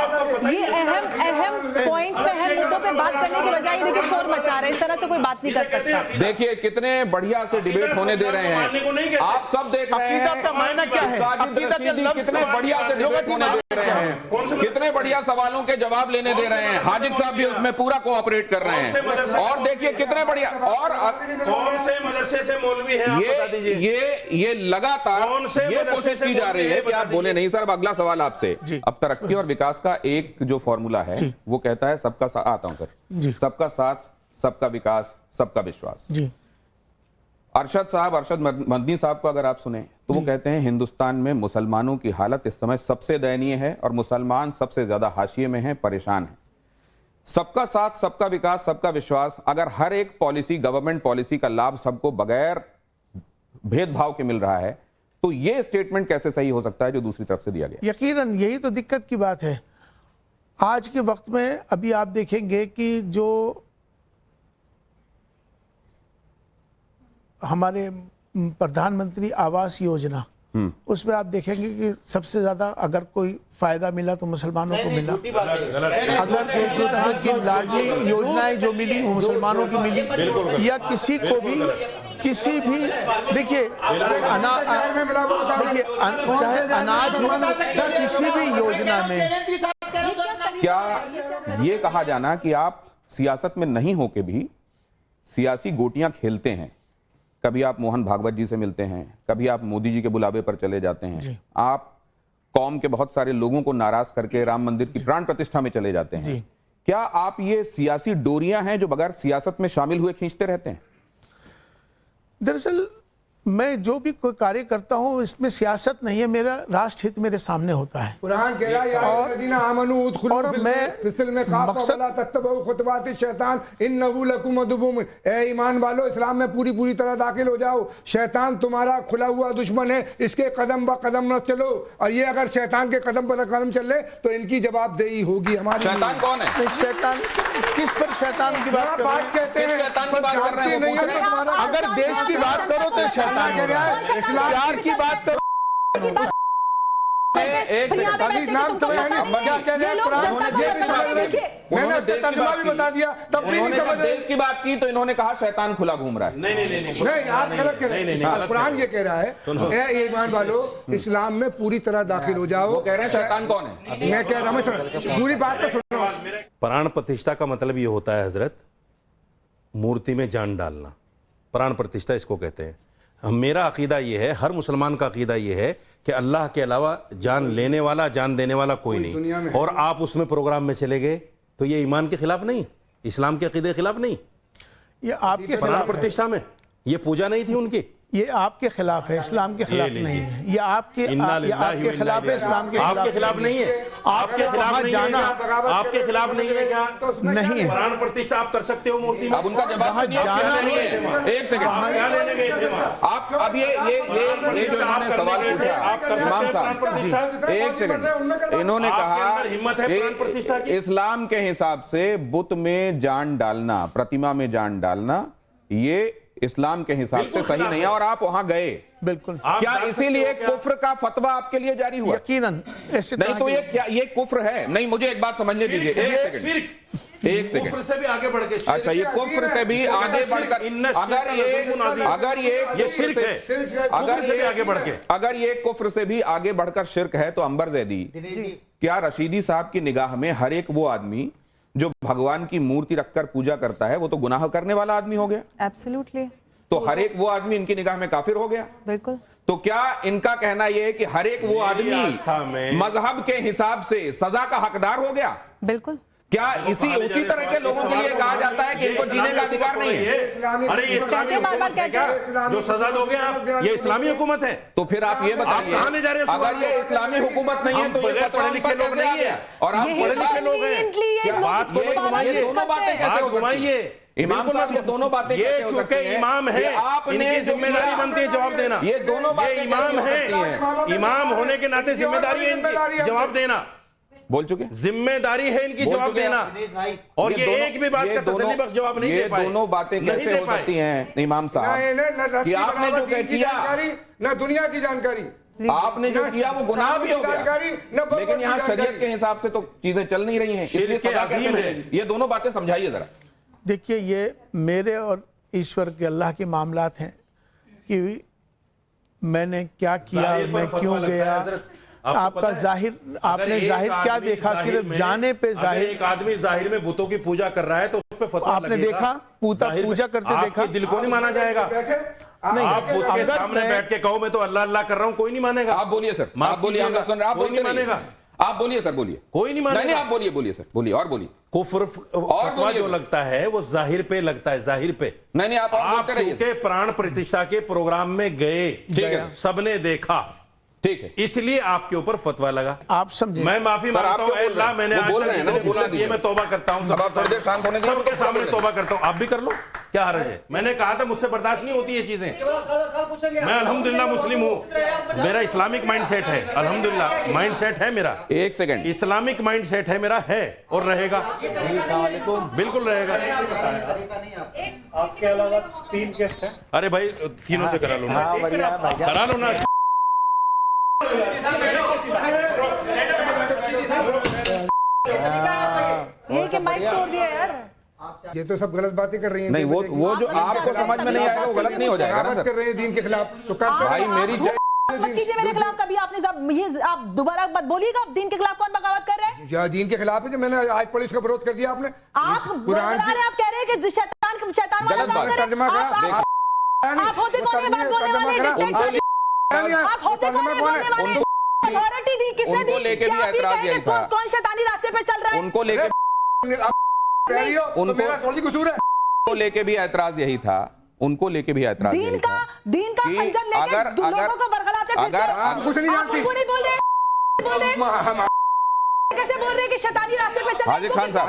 ये अहम पॉइंट्स पे, अहम मुद्दों पे बात करने के बजाय देखिए शोर मचा रहे हैं, इस तरह से कोई बात नहीं कर सकता। देखिए कितने बढ़िया से डिबेट होने दे रहे हैं, आप सब देख रहे हैं। अकीदा का मायना क्या है? अकीदा के लफ्ज कितने बढ़िया से डिबेट होने दे रहे हैं, कितने बढ़िया सवालों के जवाब लेने दे रहे हैं। हाजिक साहब भी उसमें पूरा कोऑपरेट कर रहे हैं, और देखिए कितने बढ़िया। और कौन से मदरसे से मौलवी हैं, आप बता दीजिए। ये लगातार ये कोशिश की जा रही है कि आप बोले नहीं। सर, अगला सवाल आपसे। अब तरक्की और विकास का एक जो फॉर्मूला है वो कहता है सबका साथ, आता हूं सर जी, सबका साथ, सबका विकास, सबका विश्वास। जी, अरशद मदनी साहब को अगर आप सुने तो वो कहते हैं हिंदुस्तान में मुसलमानों की हालत इस समय सबसे दयनीय है और मुसलमान सबसे ज्यादा हाशिए में हैं, परेशान हैं। सबका साथ, सबका विकास, सबका विश्वास, अगर हर एक पॉलिसी, गवर्नमेंट पॉलिसी का लाभ सबको बगैर भेदभाव के मिल रहा है तो ये स्टेटमेंट कैसे सही हो सकता है जो दूसरी तरफ से दिया गया? यकीनन यही तो दिक्कत की बात है आज के वक्त में। अभी आप देखेंगे कि जो हमारे प्रधानमंत्री आवास योजना उसमें आप देखेंगे कि सबसे ज्यादा अगर कोई फायदा मिला तो मुसलमानों को मिला। अगर दूसरी तरह की लाडली योजनाएं जो मिली वो मुसलमानों की मिली, या किसी को भी किसी भी देखिए चाहे अनाज हो, किसी भी योजना में क्या ये कहा जाना कि आप सियासत में नहीं होके भी सियासी गोटियां खेलते हैं? कभी आप मोहन भागवत जी से मिलते हैं, कभी आप मोदी जी के बुलावे पर चले जाते हैं, आप कौम के बहुत सारे लोगों को नाराज करके राम मंदिर की प्राण प्रतिष्ठा में चले जाते हैं। क्या आप ये सियासी डोरियां हैं जो बगैर सियासत में शामिल हुए खींचते रहते हैं? दरअसल मैं जो भी कोई कार्य करता हूँ इसमें सियासत नहीं है, मेरा राष्ट्र हित मेरे सामने होता है। कुरान कह रहा है और मैं ए ईमान वालो, इस्लाम में पूरी पूरी तरह दाखिल हो जाओ। शैतान तुम्हारा खुला हुआ दुश्मन है, इसके कदम ब कदम न चलो। और ये अगर शैतान के कदम पर कदम चले तो इनकी जवाबदेही होगी हमारी। शैतान कौन है? शैतान किस पर शैतान की बात कहते हैं? अगर देश की बात करो तो शैतान कह रहा है, प्यार की बात करो। नाम तो क्या कह रहे हैं? मैंने उसका तर्जुमा भी बता दिया, तब भी नहीं समझ। देश की बात की तो इन्होंने कहा शैतान खुला घूम रहा है। नहीं, आप गलत कह रहे हैं। कुरान ये कह रहा है, ए ईमान वालों, इस्लाम में पूरी तरह दाखिल हो जाओ। वो कह रहे हैं शैतान कौन है? मैं कह रहा हूँ पूरी बात तो सुनो। प्राण प्रतिष्ठा का मतलब ये होता है हजरत, मूर्ति में जान डालना। प्राण प्रतिष्ठा इसको कहते हैं। मेरा अकीदा ये है, हर मुसलमान का अकीदा ये है कि अल्लाह के अलावा जान लेने वाला, जान देने वाला कोई नहीं। और आप उसमें प्रोग्राम में चले गए तो ये ईमान के खिलाफ नहीं, इस्लाम के अकीदे के खिलाफ नहीं। ये आपके प्राण प्रतिष्ठा में ये पूजा नहीं थी उनकी, ये आपके खिलाफ है, इस्लाम के खिलाफ नहीं है। ये आपके खिलाफ है, इस्लाम के आपके खिलाफ नहीं है। आपके खिलाफ नहीं है, आपके खिलाफ नहीं है क्या? नहीं है। प्राण प्रतिष्ठा आप कर सकते हो मूर्ति में। अब उनका जवाब जाना नहीं है। एक सेकंड, आप अब ये जो इन्होंने सवाल पूछा इमाम साहब, एक सेकंड, इन्होंने कहा हिम्मत है प्राण प्रतिष्ठा की। इस्लाम के हिसाब से बुत में जान डालना, प्रतिमा में जान डालना, ये इस्लाम के हिसाब से सही नहीं है और आप वहां गए। बिल्कुल। क्या इसीलिए कुफ्र का फतवा आपके लिए जारी हुआ? यकीनन। नहीं तो ये कुफ्र है? नहीं, मुझे एक बात समझने दीजिए। एक सेकंड, कुफ्र से भी आगे बढ़ के, अच्छा ये कुफ्र से भी आगे बढ़कर, अगर ये शिर्क है, अगर ये कुफ्र से भी आगे बढ़कर शिर्क है तो अंबर जैदी, क्या रशीदी साहब की निगाह में हर एक वो आदमी जो भगवान की मूर्ति रखकर पूजा करता है वो तो गुनाह करने वाला आदमी हो गया? एब्सोल्युटली। तो हर एक वो आदमी इनकी निगाह में काफिर हो गया? बिल्कुल। तो क्या इनका कहना यह है कि हर एक वो आदमी मजहब के हिसाब से सजा का हकदार हो गया? बिल्कुल। क्या उसी तरह के लोगों के लिए कहा जाता है कि इनको जीने का अधिकार नहीं है? अरे ये इस्लामी हुकूमत है क्या जो सजा दोगे आप? ये इस्लामी हुकूमत है। तो फिर आप ये बताइए, अगर ये इस्लामी हुकूमत नहीं है तो ये पढ़े लिखे लोग नहीं है और आप पढ़े लिखे लोग हैं। बात को घुमाइए, दोनों बातें कैसे घुमाइए। इमाम साहब, ये दोनों बातें ये चूंकि इमाम है, इनकी जिम्मेदारी बनती है जवाब देना। ये दोनों बातें इमाम है, इमाम होने के नाते जिम्मेदारी है इनकी जवाब देना। बोल चुके, जिम्मेदारी है इनकी जवाब देना। और ये एक भी बात का तसल्ली बख्श जवाब नहीं दे पाए। ये दोनों बातें कैसे हो सकती हैं इमाम साहब कि आपने जो किया, ना दुनिया की जानकारी आपने जो किया वो गुनाह भी हो गया, लेकिन यहाँ शरीयत के हिसाब से तो चीजें चल नहीं रही हैं, इसलिए सजा कैसे मिलेगी? ये दोनों बातें समझाइए जरा। देखिए, ये मेरे और ईश्वर के, अल्लाह के मामलात हैं कि मैंने क्या किया, मैं क्यों गया। आपका जाहिर, आपने जाहिर क्या देखा? सिर्फ जाने पे जाहिर। एक आदमी जाहिर में बुतों की पूजा कर रहा है तो उस पे फतवा आपने देखा, पूजा करते देखा, दिल को नहीं माना जाएगा। नहीं, आप बुत के सामने बैठ के कहो मैं तो अल्लाह अल्लाह कर रहा हूं, कोई नहीं मानेगा। आप बोलिए सर, आप बोलिए, हम लोग सुन रहे हैं, आप बोलते मानेगा। आप बोलिए सर, बोलिए। कोई नहीं मानेगा। नहीं, आप बोलिए सर, बोलिए और बोलिए। कुफ्र फतवा जो लगता है वो जाहिर पे लगता है, जाहिर पे। नहीं, आप चूंकि प्राण प्रतिष्ठा के प्रोग्राम में गए, ठीक है, सबने देखा, ठीक है, इसलिए आपके ऊपर फतवा लगा। आप समझे? मैं माफी मांगता हूं अल्लाह, मैंने आज तक ये मैं तौबा करता हूं, सबके सामने तौबा करता हूं। आप भी कर लो, क्या हर्ज है? मैंने कहा था मुझसे बर्दाश्त नहीं होती ये चीजें। मैं अल्हम्दुलिल्लाह मुस्लिम हूं, मेरा इस्लामिक माइंड सेट है, अल्हम्दुलिल्लाह माइंड सेट है मेरा। एक सेकंड, इस्लामिक माइंड सेट है मेरा, है और रहेगा, बिल्कुल रहेगा। आपके अलावा 3 गेस्ट हैं। अरे भाई तीनों से करा लो ना, करा लो ना। ये कि माइक तोड़ दिया यार। ये तो सब गलत बातें कर रही हैं। नहीं, वो जो आपको समझ में नहीं आएगा वो गलत नहीं हो जाएगा ना बगावत कर रहे हैं दीन के खिलाफ, तो कर भाई मेरी मत कीजिए मेरे खिलाफ कभी। आपने सब ये आप दोबारा मत बोलिएगा। आप दीन के खिलाफ कौन बगावत कर रहे हैं? या दीन के खिलाफ है जो मैंने आज पुलिस का विरोध कर दिया आपने। आप कुरान की आप कह रहे हैं कि शैतान वाला काम कर तर्जुमा रहे हैं। आप होते कौन है बात बोलने वाले? आप होते कौन है बोलने वाले? अथॉरिटी दी किसने दी? उनको लेके भी ऐतराज यही था। कौन शैतानी रास्ते पे चल रहा है? उनको लेके उनको लेके भी ऐतराज यही था। उनको लेके भी ऐतराज यही था दीन का खंजर लेके लोगों को बरगलाते फिरते हैं। आप कुछ नहीं जानती। आप नहीं बोल रहे। कैसे बोल रहे हैं कि शैतानी रास्ते पे चल रहे हैं? हाजिर खान साहब,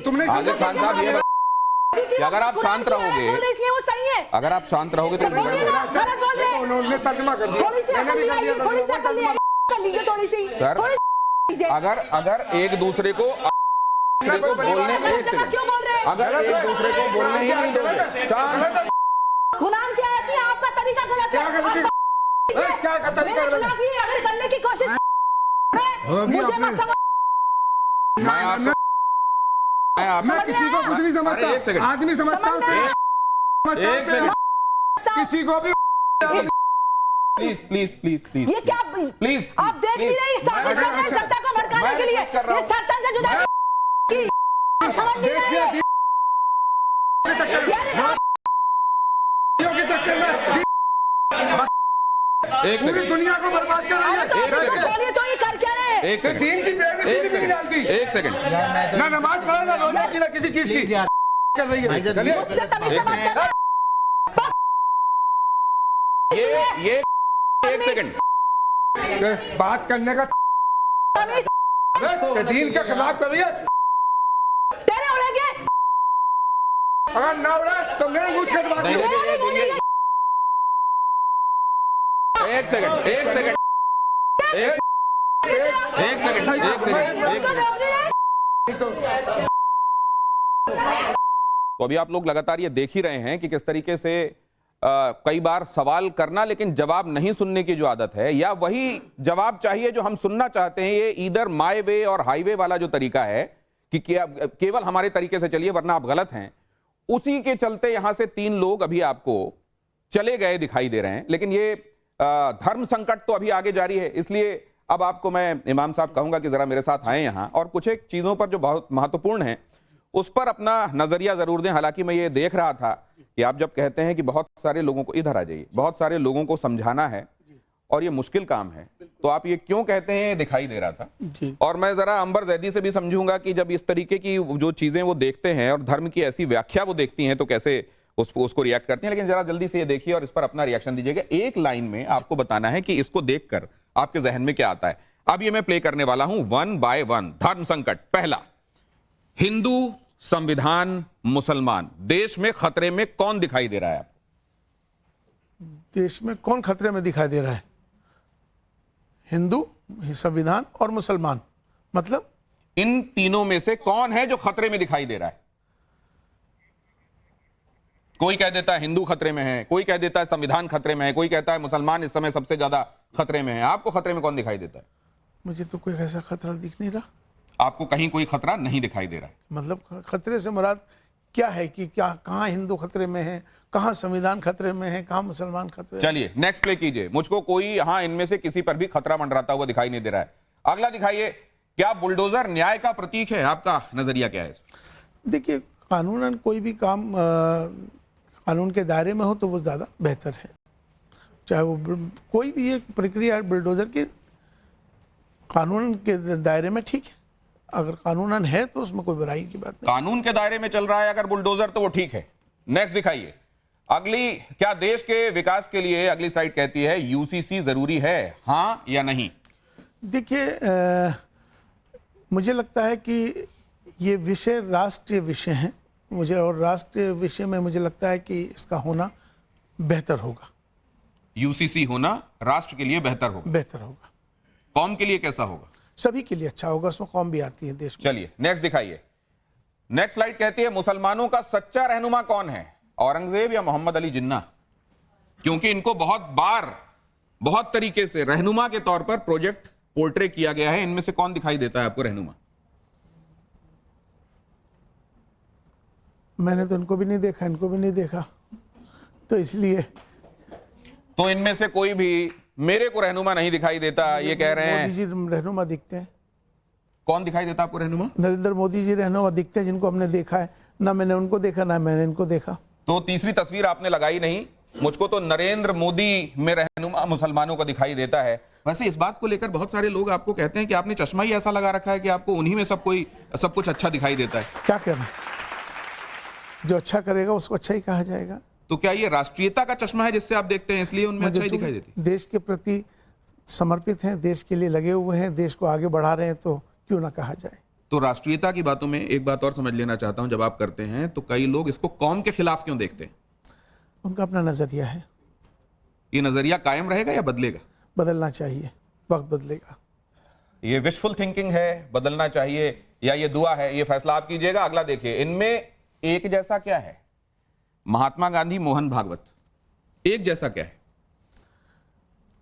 तुमने हाजिर खान साहब ये कि अगर आप शांत रहोगे, वो सही है। अगर आप शांत रहोगे तो गलत बोल रहे हैं। उन्होंने तर्जुमा कर दिया। थोड़ी सी अकल लीजिए, थोड़ी सी अकल लीजिए, थोड़ी सी सर, अगर एक दूसरे को बोलने क्यों बोल रहे हैं? अगर एक दूसरे को बोलने ही नहीं दोगे, शांत। गुलाम क्या है? आपका तरीका गलत है। क्या का तरीका मेरे खिलाफ ही अगर करने की कोशिश मुझे मत समझ। मैं किसी को कुछ नहीं समझता, आदमी समझता हूँ। किसी को भी प्लीज ये क्या प्लीज आप देख नहीं रहे? साजिश कर रहे हैं जनता को भड़काने के लिए। ये सरतन से जुदा आप समझ नहीं रहे? पूरी दुनिया को बर्बाद कर रही है। तो ये कर क्या रहे हैं? एक सेकंड, दीन की बेइज्जती भी नहीं जानती। एक सेकंड। ना नमाज पढ़ा ना रोजा की ना किसी चीज की कर रही है। मुझसे तमीज से बात कर। ये एक सेकंड बात करने का दीन के खिलाफ कर रही है। तेरे उड़ेंगे। अगर ना उड़े तो मेरे मुझ के बात नहीं। एक सेकंड तो अभी आप लोग लगातार ये देख ही रहे हैं कि किस तरीके से कई बार सवाल करना लेकिन जवाब नहीं सुनने की जो आदत है, या वही जवाब चाहिए जो हम सुनना चाहते हैं। ये ईदर माय वे और हाईवे वाला जो तरीका है कि केवल हमारे तरीके से चलिए वरना आप गलत हैं, उसी के चलते यहां से 3 लोग अभी आपको चले गए दिखाई दे रहे हैं। लेकिन ये धर्म संकट तो अभी आगे जारी है, इसलिए अब आपको मैं इमाम साहब कहूंगा कि जरा मेरे साथ आए यहां और कुछ एक चीजों पर जो बहुत महत्वपूर्ण है उस पर अपना नजरिया जरूर दें। हालांकि मैं ये देख रहा था कि आप जब कहते हैं कि बहुत सारे लोगों को, इधर आ जाइए, बहुत सारे लोगों को समझाना है और ये मुश्किल काम है, तो आप ये क्यों कहते हैं ये दिखाई दे रहा था जी। और मैं जरा अंबर जैदी से भी समझूंगा कि जब इस तरीके की जो चीजें वो देखते हैं और धर्म की ऐसी व्याख्या वो देखती हैं तो कैसे उसको रिएक्ट करती हैं। लेकिन जरा जल्दी से ये देखिए और इस पर अपना रिएक्शन दीजिएगा। एक लाइन में आपको बताना है कि इसको देखकर आपके जहन में क्या आता है। अब ये मैं प्ले करने वाला हूं 1 बाय 1। धर्म संकट। पहला, हिंदू, संविधान, मुसलमान, देश में खतरे में कौन दिखाई दे रहा है? देश में कौन खतरे में दिखाई दे रहा है? हिंदू, संविधान और मुसलमान। मतलब इन तीनों में से कौन है जो खतरे में दिखाई दे रहा है? कोई कह देता है हिंदू खतरे में है, कोई कह देता है संविधान खतरे में है, कोई कहता है मुसलमान इस समय सबसे ज्यादा खतरे में है। आपको खतरे में कौन दिखाई देता है? मुझे तो कोई ऐसा खतरा दिख नहीं रहा। आपको कहीं कोई खतरा नहीं दिखाई दे रहा है? मतलब खतरे से मुराद क्या है कि क्या कहाँ हिंदू खतरे में है, कहाँ संविधान खतरे में है, कहाँ मुसलमान खतरे में? चलिए नेक्स्ट प्ले कीजिए। मुझको कोई यहाँ इनमें से किसी पर भी खतरा मंडराता हुआ दिखाई नहीं दे रहा है। अगला दिखाइए। क्या बुलडोजर न्याय का प्रतीक है? आपका नजरिया क्या है? देखिए, कानूनन कोई भी काम कानून के दायरे में हो तो वो ज़्यादा बेहतर है। चाहे वो कोई भी एक प्रक्रिया बुलडोजर की कानून के दायरे में ठीक है, अगर कानूनन है तो उसमें कोई बुराई की बात नहीं। कानून के दायरे में चल रहा है अगर बुलडोजर तो वो ठीक है। नेक्स्ट दिखाइए। अगली, क्या देश के विकास के लिए, अगली स्लाइड कहती है, यूसीसी जरूरी है, हां या नहीं? देखिए, मुझे लगता है कि ये विषय राष्ट्रीय विषय है मुझे, और राष्ट्रीय विषय में मुझे लगता है कि इसका होना बेहतर होगा। यूसीसी होना राष्ट्र के लिए बेहतर होगा। बेहतर होगा। कौम के लिए कैसा होगा? सभी के लिए अच्छा होगा, उसमें कौम भी आती है देश में। चलिए नेक्स्ट दिखाइए। नेक्स्ट स्लाइड कहती है, मुसलमानों का सच्चा रहनुमा कौन है, औरंगजेब या मोहम्मद अली जिन्ना? क्योंकि इनको बहुत बार बहुत तरीके से रहनुमा के तौर पर प्रोजेक्ट पोर्ट्रे किया गया है। इनमें से कौन दिखाई देता है आपको रहनुमा? मैंने तो इनको भी नहीं देखा, इनको भी नहीं देखा, तो इसलिए तो इनमें से कोई भी मेरे को रहनुमा नहीं दिखाई देता, ये कह रहे हैं। मोदी जी रहनुमा दिखते हैं। कौन दिखाई देता आपको रहनुमा? नरेंद्र मोदी जी रहनुमा दिखते हैं, जिनको हमने देखा है। ना मैंने उनको देखा, ना मैंने इनको देखा। तो तीसरी तस्वीर आपने लगाई नहीं। मुझको तो नरेंद्र मोदी में रहनुमा मुसलमानों का दिखाई देता है। वैसे इस बात को लेकर बहुत सारे लोग आपको कहते हैं कि आपने चश्मा ही ऐसा लगा रखा है कि आपको उन्हीं में सब कुछ अच्छा दिखाई देता है। क्या कहना, जो अच्छा करेगा उसको अच्छा ही कहा जाएगा। तो क्या ये राष्ट्रीयता का चश्मा है जिससे आप देखते हैं, इसलिए उनमें अच्छा ही दिखाई देती है? देश के प्रति समर्पित हैं, देश के लिए लगे हुए हैं, देश को आगे बढ़ा रहे हैं, तो क्यों ना कहा जाए। तो राष्ट्रीयता की बातों में एक बात और समझ लेना चाहता हूं, जब आप करते हैं तो कई लोग इसको कौम के खिलाफ क्यों देखते हैं? उनका अपना नजरिया है। ये नजरिया कायम रहेगा या बदलेगा? बदलना चाहिए, वक्त बदलेगा। ये विशफुल थिंकिंग है, बदलना चाहिए, या ये दुआ है? ये फैसला आप कीजिएगा। अगला देखिए, इनमें एक जैसा क्या है? महात्मा गांधी, मोहन भागवत, एक जैसा क्या है?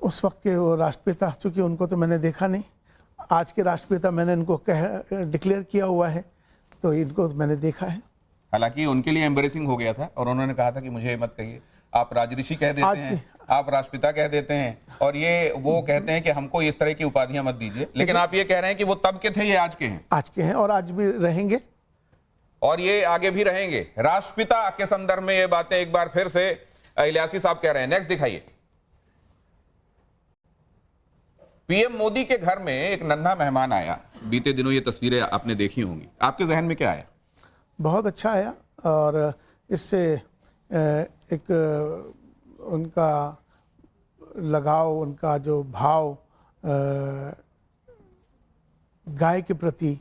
उस वक्त के वो राष्ट्रपिता, चूंकि उनको तो मैंने देखा नहीं, आज के राष्ट्रपिता मैंने इनको डिक्लेयर किया हुआ है, तो इनको मैंने देखा है। हालांकि उनके लिए एम्बेरेसिंग हो गया था और उन्होंने कहा था कि मुझे मत कहिए, आप राजऋषि कह देते हैं, आप राष्ट्रपिता कह देते हैं, और ये वो कहते हैं कि हमको इस तरह की उपाधियां मत दीजिए। लेकिन आप ये कह रहे हैं कि वो तब के थे, ये आज के हैं? आज के हैं और आज भी रहेंगे, और ये आगे भी रहेंगे। राष्ट्रपिता के संदर्भ में ये बातें एक बार फिर से इलियासी साहब कह रहे हैं। नेक्स्ट दिखाइए। पीएम मोदी के घर में एक नन्हा मेहमान आया, बीते दिनों ये तस्वीरें आपने देखी होंगी, आपके जहन में क्या आया? बहुत अच्छा आया, और इससे एक उनका लगाव, उनका जो भाव गाय के प्रति,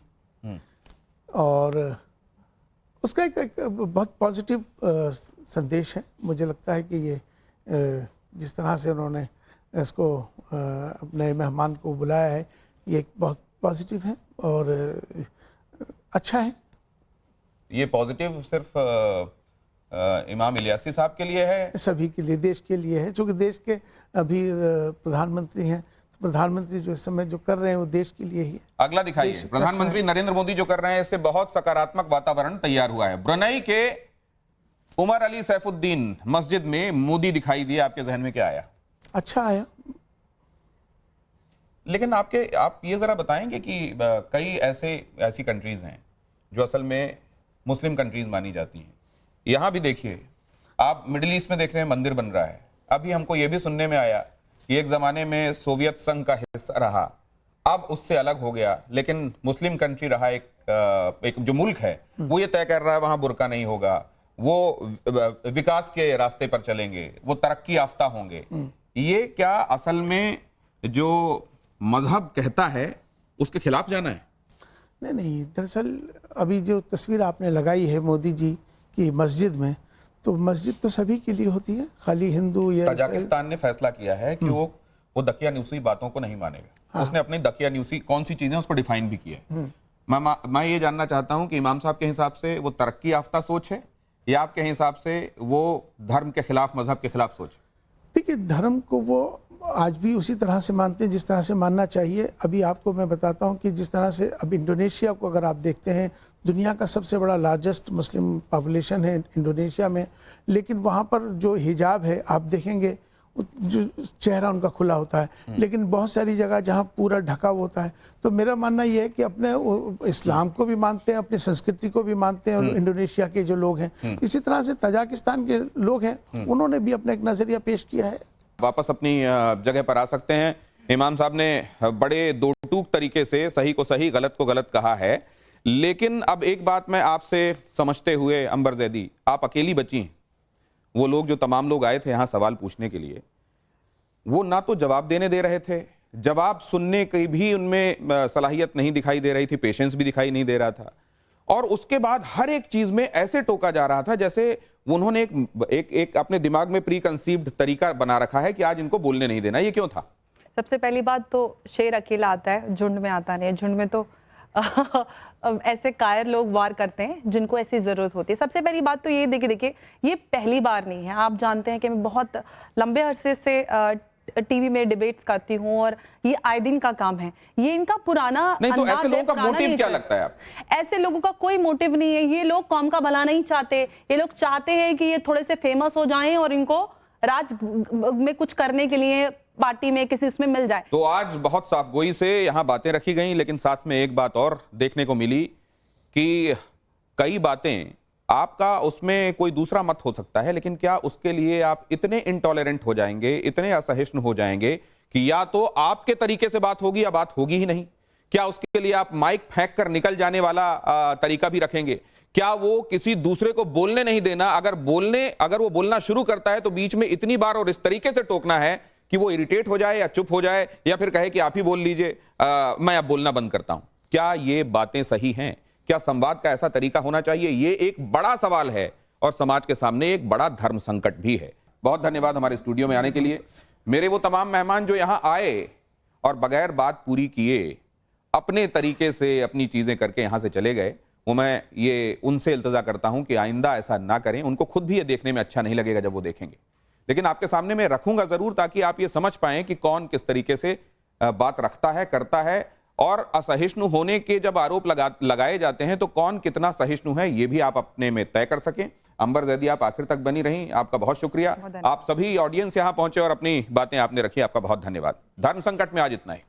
और उसका एक बहुत पॉजिटिव संदेश है। मुझे लगता है कि ये जिस तरह से उन्होंने इसको अपने मेहमान को बुलाया है, ये बहुत पॉजिटिव है और अच्छा है। ये पॉजिटिव सिर्फ इमाम इलियासी साहब के लिए है? सभी के लिए, देश के लिए है, क्योंकि देश के अभी प्रधानमंत्री हैं, तो प्रधानमंत्री जो इस समय जो कर रहे हैं वो देश के लिए ही है। अगला दिखाइए। प्रधानमंत्री नरेंद्र मोदी जो कर रहे हैं, इससे बहुत सकारात्मक वातावरण तैयार हुआ है। ब्रुनेई के उमर अली सैफुद्दीन मस्जिद में मोदी दिखाई दिए, आपके जहन में क्या आया? अच्छा आया। लेकिन आप ये जरा बताएंगे कि कई ऐसी कंट्रीज हैं जो असल में मुस्लिम कंट्रीज मानी जाती हैं। यहां भी देखिए, आप मिडिल ईस्ट में देख रहे हैं मंदिर बन रहा है। अभी हमको यह भी सुनने में आया कि एक जमाने में सोवियत संघ का हिस्सा रहा, अब उससे अलग हो गया, लेकिन मुस्लिम कंट्री रहा। एक जो मुल्क है वो ये तय कर रहा है वहां बुर्का नहीं होगा, वो विकास के रास्ते पर चलेंगे, वो तरक्की याफ्ता होंगे। ये क्या असल में जो मजहब कहता है उसके खिलाफ जाना है? नहीं, दरअसल अभी जो तस्वीर आपने लगाई है मोदी जी की मस्जिद में, तो मस्जिद तो सभी के लिए होती है, खाली हिंदू या तजाकिस्तान ने फैसला किया है कि वो दकियानूसी बातों को नहीं मानेगा। उसने अपनी दकियानूसी कौन सी चीजें उसको डिफाइन भी किया है। मैं ये जानना चाहता हूं कि इमाम साहब के हिसाब से वो तरक्की याफ्ता सोच है या आपके हिसाब से वो धर्म के खिलाफ, मजहब के खिलाफ सोच? देखिए, धर्म को वो आज भी उसी तरह से मानते हैं जिस तरह से मानना चाहिए। अभी आपको मैं बताता हूं कि जिस तरह से अब इंडोनेशिया को अगर आप देखते हैं, दुनिया का सबसे बड़ा लार्जेस्ट मुस्लिम पॉपुलेशन है इंडोनेशिया में, लेकिन वहां पर जो हिजाब है आप देखेंगे, जो चेहरा उनका खुला होता है, लेकिन बहुत सारी जगह जहां पूरा ढका होता है। तो मेरा मानना यह है कि अपने इस्लाम को भी मानते हैं, अपनी संस्कृति को भी मानते हैं, और इंडोनेशिया के जो लोग हैं, इसी तरह से तजाकिस्तान के लोग हैं, उन्होंने भी अपना एक नजरिया पेश किया है। वापस अपनी जगह पर आ सकते हैं। इमाम साहब ने बड़े दो टूक तरीके से सही को सही, गलत को गलत कहा है, लेकिन अब एक बात मैं आपसे समझते हुए, अंबर जैदी, आप अकेली बची हैं। वो लोग, जो तमाम लोग आए थे यहाँ सवाल पूछने के लिए, वो ना तो जवाब देने दे रहे थे, जवाब सुनने की भी उनमें सलाहियत नहीं दिखाई दे रही थी, पेशेंस भी दिखाई नहीं दे रहा था, और उसके बाद हर एक चीज में ऐसे टोका जा रहा था जैसे उन्होंने एक अपने दिमाग में प्री कंसीव्ड तरीका बना रखा है कि आज इनको बोलने नहीं देना। ये क्यों था? सबसे पहली बात तो शेर अकेला आता है, झुंड में आता नहीं है। झुंड में तो ऐसे कायर लोग वार करते हैं जिनको ऐसी जरूरत होती है। सबसे पहली बात तो ये देखिए, ये पहली बार नहीं है। आप जानते हैं कि मैं बहुत लंबे अरसे से टीवी में डिबेट्स करती हूँ और ये आए दिन का काम है, ये इनका पुराना नहीं तो अंदाज ऐसे लोगों है, का पुराना मोटिव क्या नेचर। लगता है आप? ऐसे लोगों का कोई मोटिव नहीं है, ये लोग कौम का भला नहीं चाहते, ये लोग चाहते हैं कि ये थोड़े से फेमस हो जाएं और इनको राज में कुछ करने के लिए पार्टी में किसी उसमें मिल जाए। तो आज बहुत साफगोई से यहाँ बातें रखी गई, लेकिन साथ में एक बात और देखने को मिली कि कई बातें आपका उसमें कोई दूसरा मत हो सकता है, लेकिन क्या उसके लिए आप इतने इंटॉलरेंट हो जाएंगे, इतने असहिष्णु हो जाएंगे कि या तो आपके तरीके से बात होगी या बात होगी ही नहीं? क्या उसके लिए आप माइक फेंक कर निकल जाने वाला तरीका भी रखेंगे? क्या वो किसी दूसरे को बोलने नहीं देना, अगर वो बोलना शुरू करता है तो बीच में इतनी बार और इस तरीके से टोकना है कि वो इरिटेट हो जाए या चुप हो जाए या फिर कहे कि आप ही बोल लीजिए, मैं अब बोलना बंद करता हूं? क्या ये बातें सही हैं? क्या संवाद का ऐसा तरीका होना चाहिए? ये एक बड़ा सवाल है और समाज के सामने एक बड़ा धर्म संकट भी है। बहुत धन्यवाद हमारे स्टूडियो में आने के लिए। मेरे वो तमाम मेहमान जो यहां आए और बगैर बात पूरी किए अपने तरीके से अपनी चीजें करके यहां से चले गए, वो मैं ये उनसे इल्तजा करता हूं कि आइंदा ऐसा ना करें। उनको खुद भी ये देखने में अच्छा नहीं लगेगा जब वो देखेंगे, लेकिन आपके सामने मैं रखूंगा जरूर ताकि आप ये समझ पाएं कि कौन किस तरीके से बात रखता है, करता है, और असहिष्णु होने के जब आरोप लगाए जाते हैं तो कौन कितना सहिष्णु है ये भी आप अपने में तय कर सकें। अंबर जैदी, आप आखिर तक बनी रहीं, आपका बहुत शुक्रिया। आप सभी ऑडियंस यहां पहुंचे और अपनी बातें आपने रखी, आपका बहुत धन्यवाद। धर्म संकट में आज इतना ही।